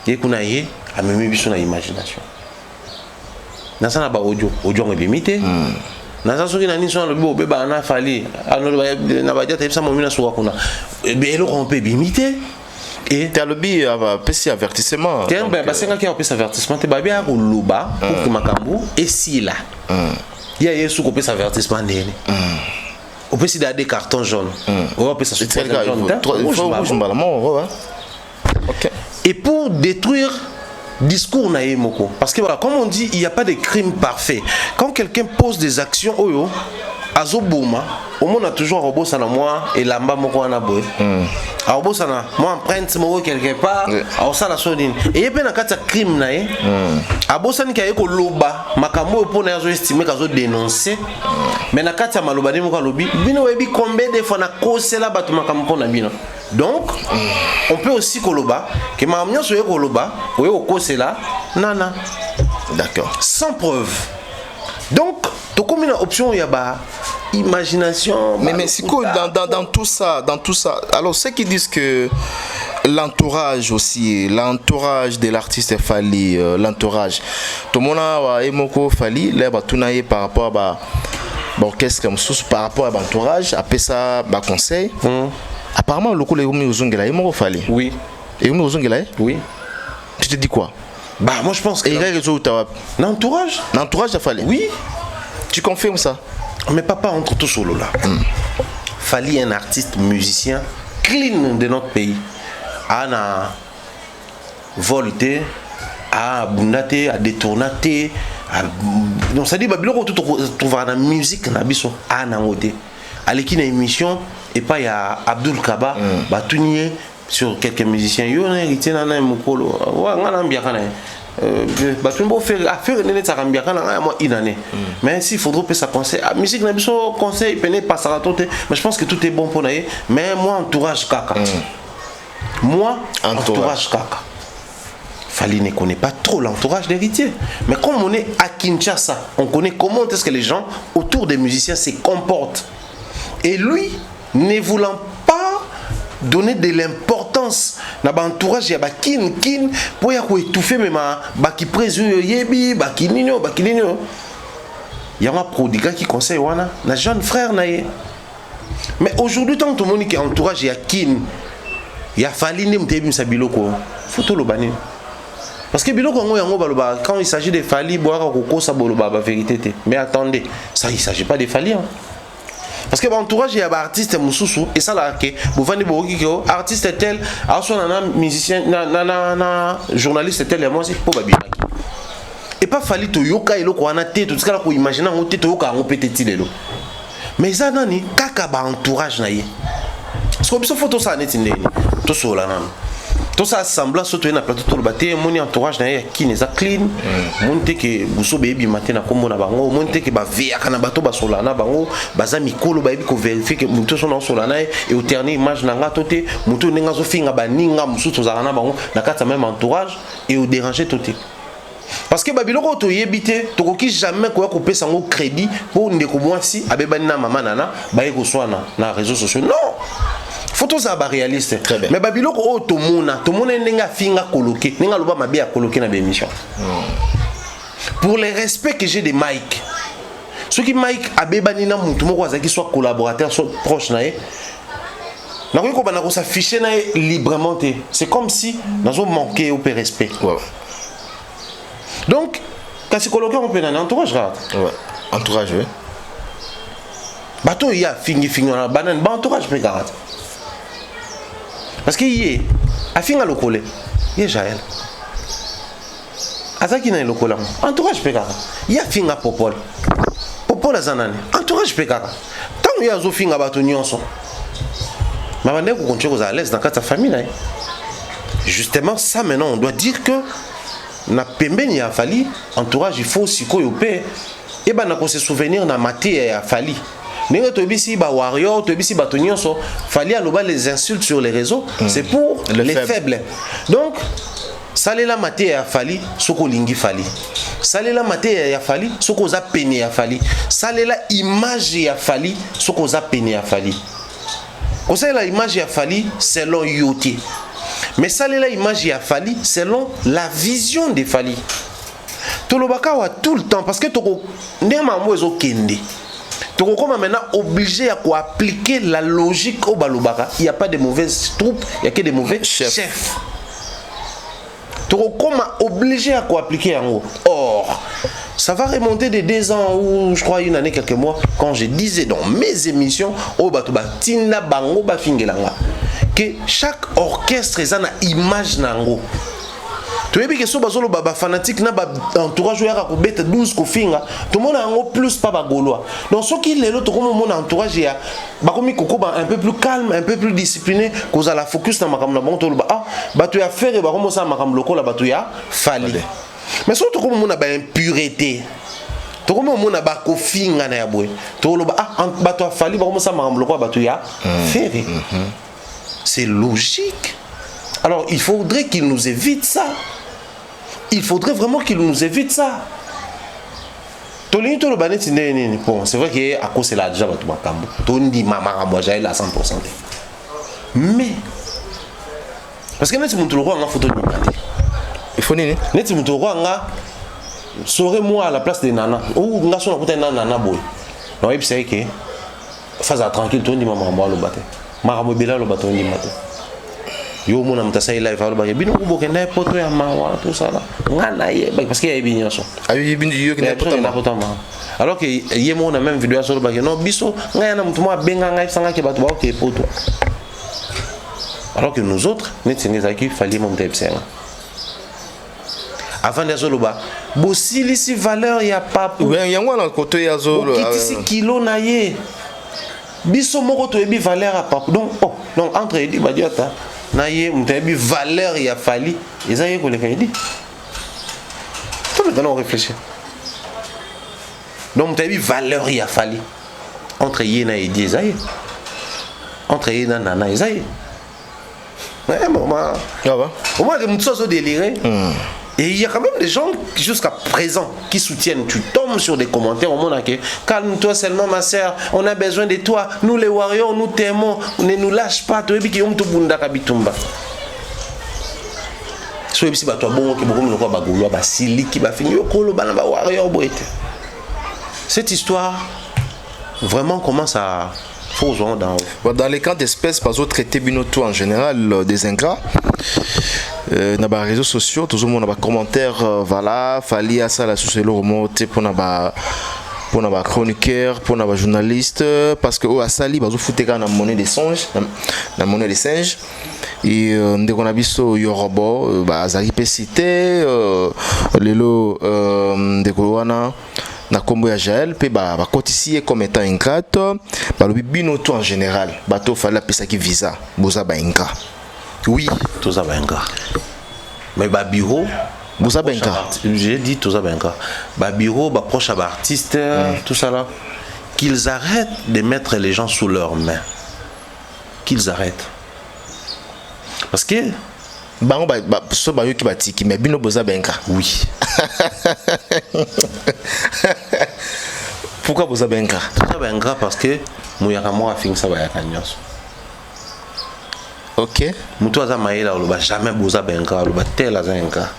Il y a qu'on y a même sur imagination. Dans ça na ba audio est limité. Dans ça sur une sur le beau bébé na fali. Na ba dia ça mo mina sur kuna. Et le on peut limiter. Et tu as le bi petit avertissement. Tiens ben parce que quand on peut avertissement tu ba bien ko loba pour makambu et si là. Il y a yesu ko peut avertissement ndene. On peut s'y des cartons jaunes. On peut s'acheter des cartons jaunes. Et pour détruire discours naïmoko, parce que voilà, comme on dit, il n'y a pas de crime parfait. Quand quelqu'un pose des actions, azoboma, au monde a toujours un robot sana moi et lamba moko anaboe. Un robot sana moi empreinte moko quelque part, alors ça la sonine. Et il y a un crime naï. Abosani qui a école loba, makambo pour ne pas estimer qu'azo dénoncer. Mais na kati ya maloba ni moko lobi, bino webi combien de fois na kose la batu makambo na bino. Donc, on peut aussi koloba que ma ambiance sur koloba, oui au kose là, nana. D'accord. Sans preuve. Donc, tu comme une option il y a bah imagination. Mais c'est cool dans tout ça, Alors ceux qui disent que l'entourage aussi, l'entourage de l'artiste Fally, l'entourage. Tout le monde a émoqué Fally, là bah tout naïe par rapport à l'orchestre par rapport à l'entourage, après ça bah conseil. Apparemment le coup les Oumi Ozungela émoqué Fally. Oui. Et Oumi Ozungela? Oui. Tu te dis quoi? Bah moi je pense que l'entourage. L'entourage a Fally. Oui. Tu confirmes ça? Mais papa entre tout solo là. Fally est un artiste musicien clean de notre pays. A volté, a bundate, a détournaté, donc ça dit babilo tout trouver la musique na biso a na ngote. Aleki na émission et pas il y a Abdul Kaba ba tunier sur quelques musiciens yo na hérité na mukolo wa ngana mbia kana ba tumbo faire affaire nene ça mbia kana moi inane. Mais s'il faudrait que ça conseil musique na biso conseil peine pas ça tout mais je pense que tout est bon pour naïe mais moi entourage kaka. Moi, entourage kaka. Fally ne connaît pas trop l'entourage d'héritier. Mais comme on est à Kinshasa, on connaît comment est-ce que les gens autour des musiciens se comportent. Et lui, ne voulant pas donner de l'importance dans l'entourage, il y a kin pour étouffer même qui présume yebi, bakinino. Il y a un prodigat qui conseille wana, na jeune frère naïe. Mais aujourd'hui, tant que tout le monde qui est entourage, il y a kin. Il y a Fally ne m'tebim sa biloko photo lo bani parce que biloko ngo yango baloba quand il s'agit de Fally boire koko sa boloba ba vérité mais attendez ça il s'agit pas de Fally hein. Parce que l'entourage il y a ba artiste mususu et ça là que vous venez boki ko artiste tel aso na musicien na journaliste tel et moi c'est pour babina et pas Fally to yoka eloko wana te tout ça là ko imaginer ngo te to yoka ngo peut-être lelo mais ça nani kaka ba entourage na ye. Parce que photo ça n'est pas tout ça là tout ça semble surtout na plateau tout le bâti mon entourage na qui n'est pas clean monte que buso baby matin na kombo na bango monte que ba via kana bato ba sola na bango baza mikolo ba ko vérifier que muto so na sola na et au dernier image na nga toté muto nenga zo finga ba ninga musuto za na bango na kata même entourage et au déranger toté. Parce que babiloko to yebité to koki jamais ko couper sango crédit pour ndeko mwasi abebani na mama nana ba ko swana na réseaux sociaux non. Photo ça ba réaliste. Mais babiloko o to mona nenga finga coloquer nenga loba mabe a coloquer na émission. Pour le respect que j'ai de Mike. Ceux qui Mike abebani na mutu moko azaki soit collaborateur soit proche nae. Na ko bana ko s'afficher nae librement. C'est comme si nous avons manqué au respect. Ouais. Donc quand c'est coloquer on peut dans entourage là. Ouais. Entourage oui. Bato il y a fingi na banane ba entourage pe garate. Parce qu'il y est, à fin à l'ocole, il y a Jaël. À ça qui n'a l'ocole, entourage Pekara. Il y a fin à Popol. Popol à Zanane, entourage Pekara. Tant qu'il y a un fin à Batonion, mais on est continue à l'aise dans ta famille. Justement, ça maintenant, on doit dire que na pembeni ya Fally, entourage, il faut aussi qu'on y ait. Et ben, on se souvenir na maté ya Fally. N'est-ce pas ici ba warrior, tu ici ba tonionso. Fallait aloba les insultes sur les réseaux, c'est pour les faibles. Donc salela maté ya fali, soko lingi fali. Salela maté ya fali, soko za peine ya fali. Salela image ya fali, soko za peine ya fali. Conseil la image ya fali selon Yoti. Mais salela image ya fali selon la vision de fali. Tolobaka wa tout le temps parce que toko ndema mwezo kende. Toko comme maintenant obligé à appliquer la logique au balobaka. Il n'y a pas de mauvaises troupes, il n'y a que des mauvais chefs. Toko comme obligé à appliquer en haut. Or, ça va remonter de 2 ans ou je crois une année, quelques mois, quand je disais dans mes émissions, au batuba tina bango ba fingelanga, que chaque orchestre est une image nango. Tu vois que so bazolo baba fanatique na ba entourage ya ko beta 12 ko finga, tout le monde en plus pas ba gaulois. Donc ce qui les autres comme mon entourage ya ba komi koko un peu plus calme, un peu plus discipliné, cause à la focus na makam na bon to ba ah ba tu ya faire ba comme ça makam loko la ba tu ya fali. Mais surtout comme mon a ba impureté. To comme mon a ba ko finga na ya boy. To lo ba ah ba tu fali ba comme ça makam loko ba tu ya faire. C'est logique. Alors il faudrait qu'il nous évite ça. Il faudrait vraiment qu'il nous évite ça. Bon, c'est vrai qu'à cause c'est là déjà tout makambo. Tondi mama moi j'ai la 100%. Mais parce que net mon tolo nga photo ni ngati. Il faut nini? Net mon tolo nga serait moi à la place de Nana. Ou nga so na kuta Nana boy. Non il sait que phase tranquille tondi mama moi lo baté. Mara mo bela lo bato ni maté. Yo mona mtasai live alo ba bino ko bokenda poto ya mawa tout ça là ngana ye parce qu'il y a bien ça ayi bino yo ki na poto ma alors que ye mona même vidéo sur ba non biso ngaya na mtu mo benga ngai sanga ke bato ba ke poto alors que nous autres net ngeza ki fallait mon tepsenga avant de zoloba bosili si valeur ya papu yango na côté ya zolo kitisi kilo na ye biso moko to ebi valeur ya papu donc oh donc entre edi badiota na ye mutabi valeur ya fali ezaye ko le kayidi tout le temps on réfléchit donc mutabi valeur ya fali entre ye na edi ezaye entre ye na nana ezaye ouais maman ça va au moins de mutsozo déliré. Et il y a quand même des gens jusqu'à présent qui soutiennent. Tu tombes sur des commentaires au monde que calme-toi seulement ma sœur, on a besoin de toi. Nous les warriors, nous t'aimons, ne nous lâche pas. Cette histoire vraiment commence à dans les camps d'espèces, pas autres traités binoto en général des ingrats. Dans les réseaux sociaux, tout le monde a des commentaires, voilà, fallait à ça la sous le remonter pour nos chroniqueurs, pour nos journalistes, parce que au Asali, bazo fouté quand la monnaie des singes, la monnaie des singes. Et dès qu'on a vu ce Yorobo, Azari Pesité, les lots de Kouana. Na kombo ya Jaël pe ba cotiser comme étant ingrate ba le binoto en général bato fala pesa ki visa boza ba inga oui toza ba inga mais ba bureau boza ba inga j'ai dit toza ba inga ba bureau ba proche ba artiste tout ça là qu'ils arrêtent de mettre les gens sous leurs mains qu'ils arrêtent parce que bango ba so ba yoki batiki mais bino boza ba inga oui. Pourquoi vous avez un gars? Vous avez un gars parce que Mouyakamo a fini ça va y avoir. Ok. Moutou aza maïla ou jamais boza benga ou tel aza un gars.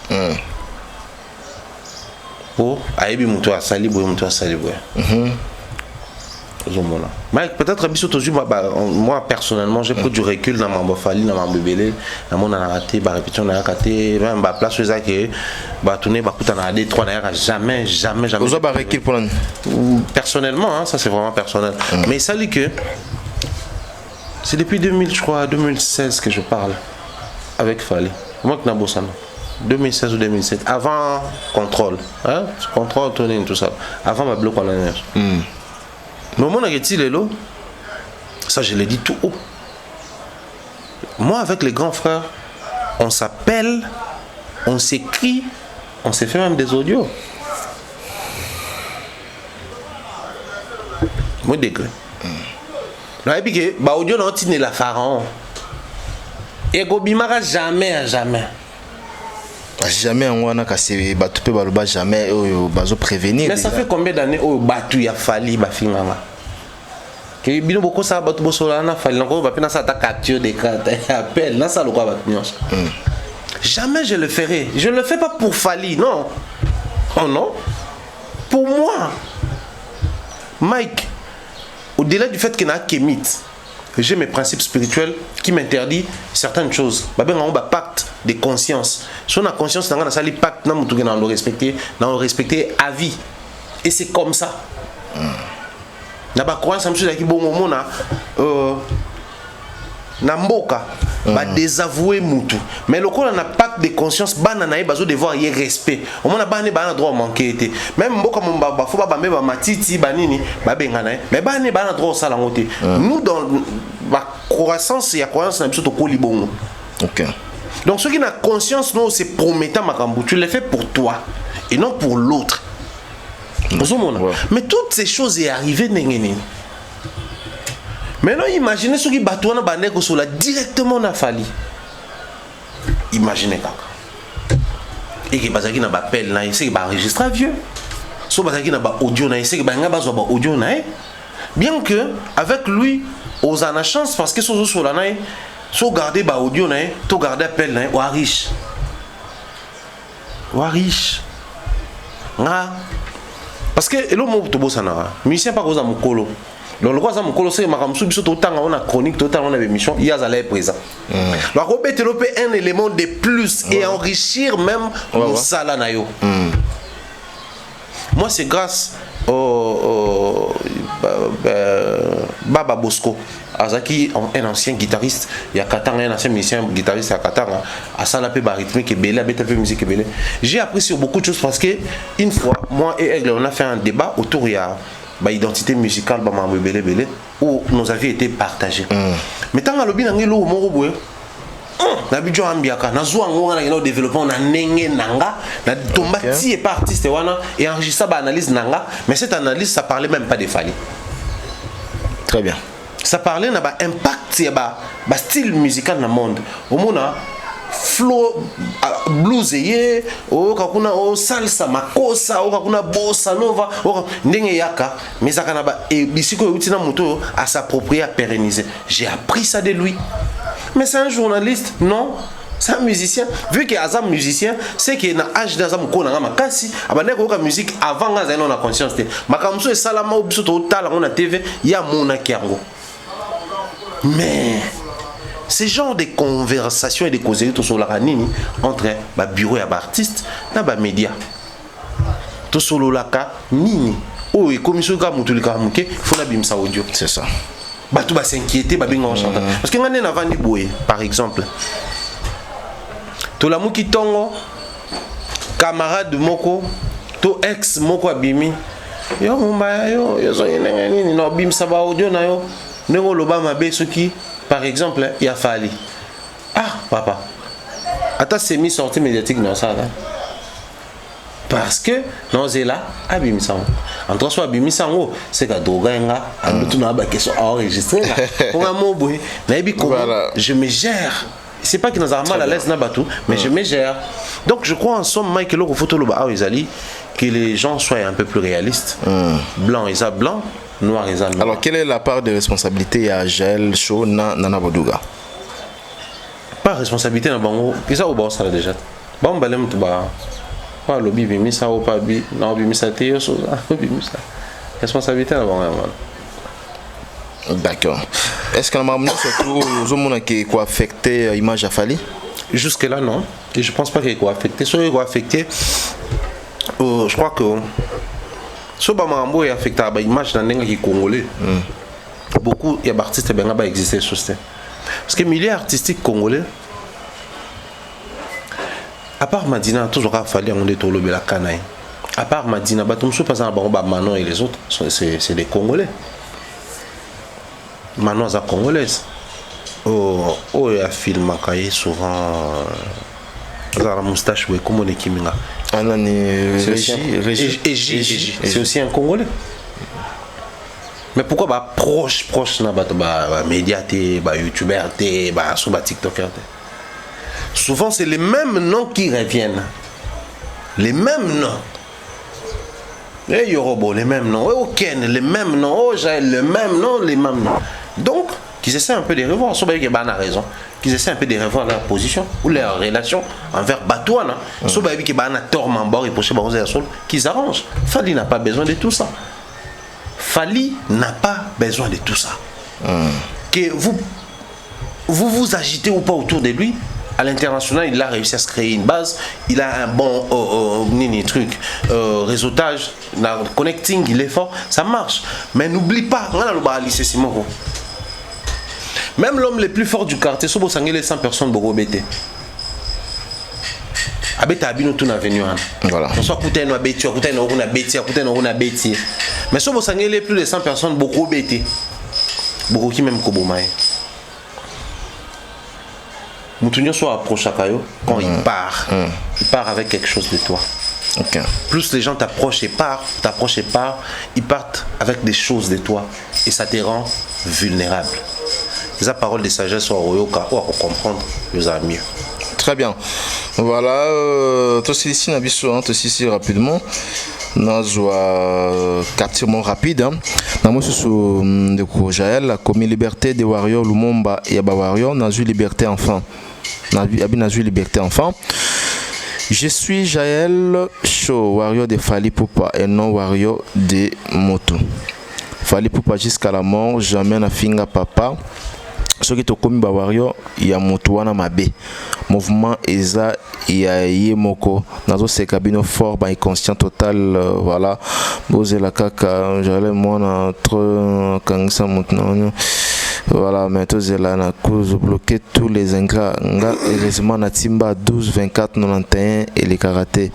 Oh, aïbi moutou a sali boy moutou a sali boy. Mais peut-être moi personnellement j'ai pris du recul dans ma fali dans ma bébé dans mon raté ba répétition na raté même ba place ça que ba tourner ba kuta na D3 na jamais vous avez recul pour personnellement hein, ça c'est vraiment personnel mais ça dit que c'est depuis 2000 je crois 2016 que je parle avec Fali moi que na bossana 2016 ou 2017 avant contrôle hein contrôle tourner tout ça avant ma bloc en l'année. Mais au moment où ça je l'ai dit tout haut. Moi avec les grands frères, on s'appelle, on s'écrit, on s'est fait même des audios. Moi degré. Non, et puis, bah, audio, non, tu n'es la pharaon. Et Gobimara, jamais, jamais. Jamais on a cassé Batou peut baloba jamais bazo prévenir. Mais ça fait combien d'années au Batou y a fallu bafinganga? Que bino beaucoup ça Batou bosola na fallu encore ba pena ça ta capture des cartes appel na ça le quoi Batou. Jamais je le ferai. Je ne le fais pas pour Fali, non. Oh non. Pour moi. Mike, au-delà du fait qu'il y a un kémite, j'ai mes principes spirituels qui m'interdisent certaines choses. On a un pacte de conscience. Si on a conscience, on a un pacte, on le respecter à vie. Et c'est comme ça. On a croyance que bon moment na mboka ba désavouer mutu. Mais le coup on a pacte de conscience, banana e bazo devoir y respect. Au moins ba na droit manquer été. Même mboka ba faut ba ba matiti banini ba bengana. Mais ba na droit ça la ngote. Nous dans la croissance, il y a croyance na biso to ko libongo. OK. Donc ceux qui n'a conscience non c'est promettant makambu, tu le fais pour toi et non pour l'autre. Ouais. Mais toutes ces choses est arrivé nengeni. Maintenant, imaginez ceux qui battent directement na Fali. Imaginez quand. Et que bazaki na appel na c'est ba enregistre vieux. So bazaki na ba audio na c'est que ba nga bazo ba audio na. Bien que avec lui, aux a la chance parce que so la na so garder ba audio na, to garder appel na wa riche. Wa riche. Nga parce que l'homme to bosana. Musicien pas koza mukolo. Donc le roi ça mukolo c'est makamsu biso to tanga on a chronique total on a émission il y a allé présent. La robete un élément de plus et enrichir même le sala na yo. Moi c'est grâce au Baba Bosco Azaki un ancien guitariste il y a Katanga un ancien musicien guitariste à Katanga à ça la peu rythmique et belé à peu musique belé. J'ai appris sur beaucoup de choses parce que une fois moi et Aigle on a fait un débat autour il y a identité musicale ba mambe belé belé où nos avis étaient partagés. Mais tant que le bien ngelo mo roboé na bijo ambiaka na zo ngo na développement na nenge nanga na tombati et pas artiste wana et enregistrer ba analyse nanga mais cette analyse ça parlait même pas de Fali. Très bien. Ça parlait na ba impact ba style musical na monde au mona flow blues yé o kakuna o salsa makosa o kakuna bossa nova o ndenge yaka mais ça kana ba et bisiko utina moto à s'approprier à pérenniser. J'ai appris ça de lui. Mais c'est un journaliste, non? C'est un musicien. Vu qu'il est un musicien, c'est qu'il a âge d'Azam Kona Makasi, abandonné la musique avant que on a conscience. Makamso et Salama ou Bisoto Tal on a TV, il y a Mona Kiango. Mais ces genres de conversations et de causeries sur la ranini entre le bureau et l'artiste, dans les médias. Tout sur le laka, nini. Oh, et comme il faut la bimsa audio. C'est ça. Batou va s'inquiéter, parce que on a vendu boy, par exemple. To la muki tongo, camarade moko, to ex moko abimi. Yo mumba yo so nini no bim saba audio na yo. Nengo loba mabe soki, par exemple, il a fallu. Ah papa. Attends c'est mis sortie médiatique dans ça là. Parce que non c'est là abimisa entre soi abimisa ngo c'est ka dogenga andu na ba question enregistrer là pour un mot boy na bi comment je me gère c'est pas que nous avons mal à l'aise na batou mais je me gère donc je crois en somme Mike lo photo lo ba izali que les gens soient un peu plus réalistes blanc et ça blanc noir et ça noir. Alors quelle est la part de responsabilité à Gel Show Nana Boduga? Pas responsabilité na bango ça au boss ça déjà bon balem to ba pas le bibi mais ça ou pas bi non bi ça te yo responsabilité là bon. D'accord. Est-ce que la maman surtout aux hommes qui quoi affecté image à Fali? Jusque là non et je pense pas qu'il quoi affecté soit il quoi affecté je crois que so ba mambo est affecté à image dans les congolais beaucoup il y a artistes ben pas exister sur ce parce que milieu artistique congolais à part Madina, toujours à fallu on est au lobby la canaille. À part Madina, Batumsou par exemple, Manon et les autres, c'est des Congolais. Manon est congolaise. Oh, il y a film qui souvent. La moustache, oui, comme on est Kiminga. C'est aussi un Congolais. Mais pourquoi bah proche na bah médiaté, bah youtubeur, bah sur bah tiktoker. Souvent c'est les mêmes noms qui reviennent. Les mêmes noms. Et Yorobo, les mêmes noms. Et Oken, les mêmes noms. Oh Jaël, le même nom, les mêmes noms. Donc, qu'ils essaient un peu de revoir. Soit bien a raison. Qu'ils essaient un peu de revoir leur position ou leur relation envers Batouana. Soit bien qu'il y a un tort membres et pour qu'ils arrangent. Fali n'a pas besoin de tout ça. Fali n'a pas besoin de tout ça. Que vous agitez ou pas autour de lui. À l'international, il a réussi à se créer une base. Il a un bon réseautage, connecting, il est fort. Ça marche. Mais n'oublie pas, même l'homme le plus fort du quartier, si vous avez 100 personnes, vous avez voilà. Mais si vous avez plus de 100 personnes, beaucoup bêtés. Beaucoup qui même Kobomae. Moutounio soit approche à Kayo, quand il part avec quelque chose de toi. Okay. Plus les gens t'approchent et partent, ils partent avec des choses de toi et ça te rend vulnérable. Les paroles de sagesse sont au comprendre, vous avez mieux. Très bien. Voilà, toi ici, rapidement. Nazwa capturement rapide na moi sur de Jaël la commis liberté de warrior Lumumba et Aba warrior nazu liberté enfant nazu liberté enfant. Je suis Jaël Show warrior de Fali Poupa et non warrior de Moto. Fali Poupa jusqu'à la mort, jamais na finga papa. Ce qui est commis ba warrior ya Moto wana mabe. Mouvement eza ya yemoko nazo se cabine fort ba inconscient total voilà boze la kaka j'allais moi entre kangsa maintenant voilà mais tous là na cause bloquer tous les ingrats heureusement na timba 12 24 91 et les karaté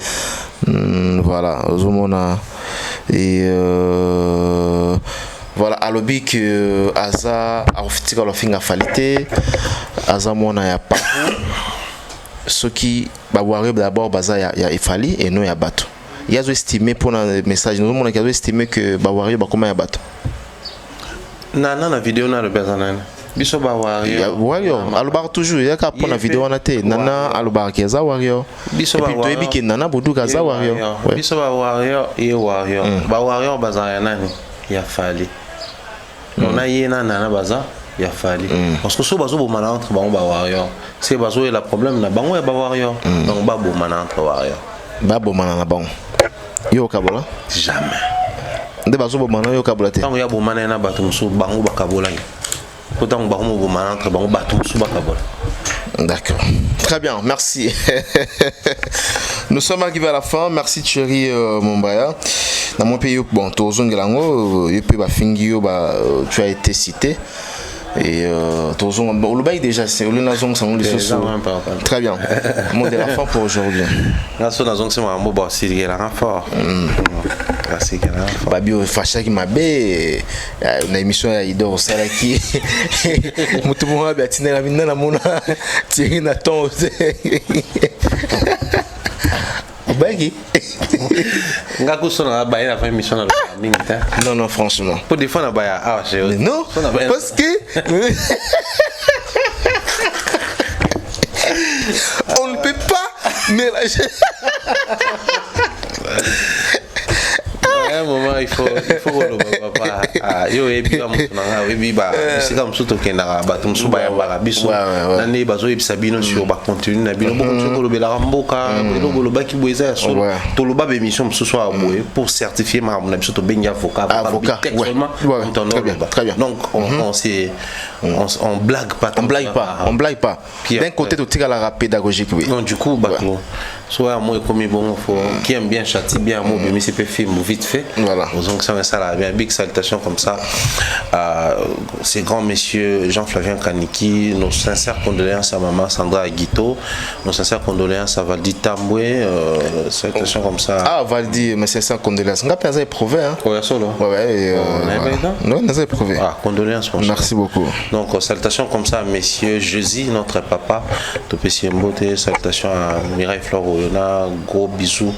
voilà ozomona et voilà alobi que aza afitika lo finga falite aza mona ya pa ce qui va voir d'abord baza ya ifali et non ya bato. Il y a estimé pour un message nous on a estimé que Bawari ba comment ya bato. Nana na vidéo na le bezana. Biso Bawari. Ya warrior albar toujours ya ka pour na vidéo na te nana albar ki za warrior. Biso Bawari. Et puis to nana bodu ka za warrior. Biso Bawari et warrior. Bawari baza ya nani? Ya fali. On a yena nana baza ya fali parce que so bazo bo mana entre bango ba warrior c'est bazo la problème na bango ya ba warrior donc ba bo mana entre warrior ba bo mana na bango yo kabola jamais de bazo bo mana yo kabola te bango ya bo mana na bato so bango ba kabola pourtant bango bo mana entre bango bato so ba kabola. D'accord. Très bien, merci. Nous sommes arrivés à la fin. Merci Thierry Mombaya. Dans mon pays, bon, tu as été cité. Et le bail déjà, c'est le nazong, très bien. Mot de la fin pour aujourd'hui. C'est un mot qui fort. Babio Facha qui m'a bé na émission ya Idor Salaki mutu mo ba tinela minna na mona tiri na ton Obagi ngaku sona ba ina fa émission na minta non franchement pour défendre ba ah non parce que on ne peut pas mélanger. À un moment il faut le papa yo ebi ba mutu na ebi ba sika msuto kenda ba tumsu ba ya ba biso na ne bazo ebisa bino sur ba continue na bino beaucoup ko lobela mboka ko loba ki boeza so to loba be émission msuso a boye pour certifier ma na biso to benga avocat très bien donc on blague pas d'un côté tu tires la pédagogique oui non du coup baclo soit moi comme bon faut qui aime bien châtie bien moi mais c'est pas film vite fait voilà donc ça la bien big salutation comme ça à ces grands messieurs Jean-Flavien Kaniki, nos sincères condoléances à maman Sandra Aguito, nos sincères condoléances à Valdi Tamboué, salutation comme ça Valdi mes sincères condoléances on a pas éprouvé hein solo non on a éprouvé condoléances merci beaucoup donc salutation comme ça à messieurs Jeudi notre papa Topesi Mbote, salutation à Mireille Flore Oyona, gros bisous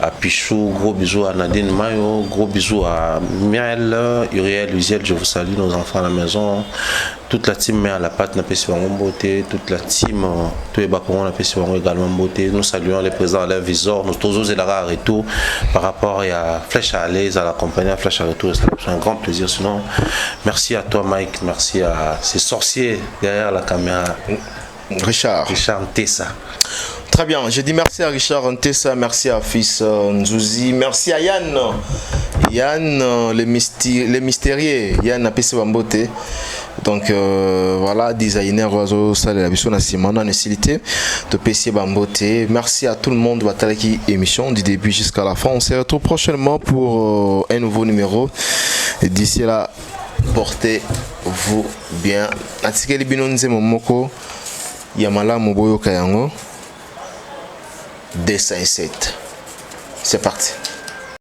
à Pichou, gros bisous à Nadine Mayo, gros bisous à Miel, Uriel, Uziel, je vous salue, nos enfants à la maison, toute la team à la pâte n'a pas si beauté, toute la team, tous les bacorons n'a pas si également beauté. Nous saluons les présents à l'Invisor, nous tous et la retour par rapport à Flèche à l'aise, à la compagnie à Flèche à retour, c'est un grand plaisir. Sinon, merci à toi Mike, merci à ces sorciers derrière la caméra. Richard Ntessa. Très bien, je dis merci à Richard Ntessa, merci à Fils Nzouzi, merci à Yann. Yann, le mystérieux, Yann a pissé Bambote. Donc voilà, designer oiseau, ça la vision à Simon, en nécessité de PC Bambote. Merci à tout le monde de la émission du début jusqu'à la fin. On se retrouve prochainement pour un nouveau numéro. Et d'ici là, portez-vous bien. Atikeli binonze momoko Yamala Moboyo Kayango. D57. C'est parti.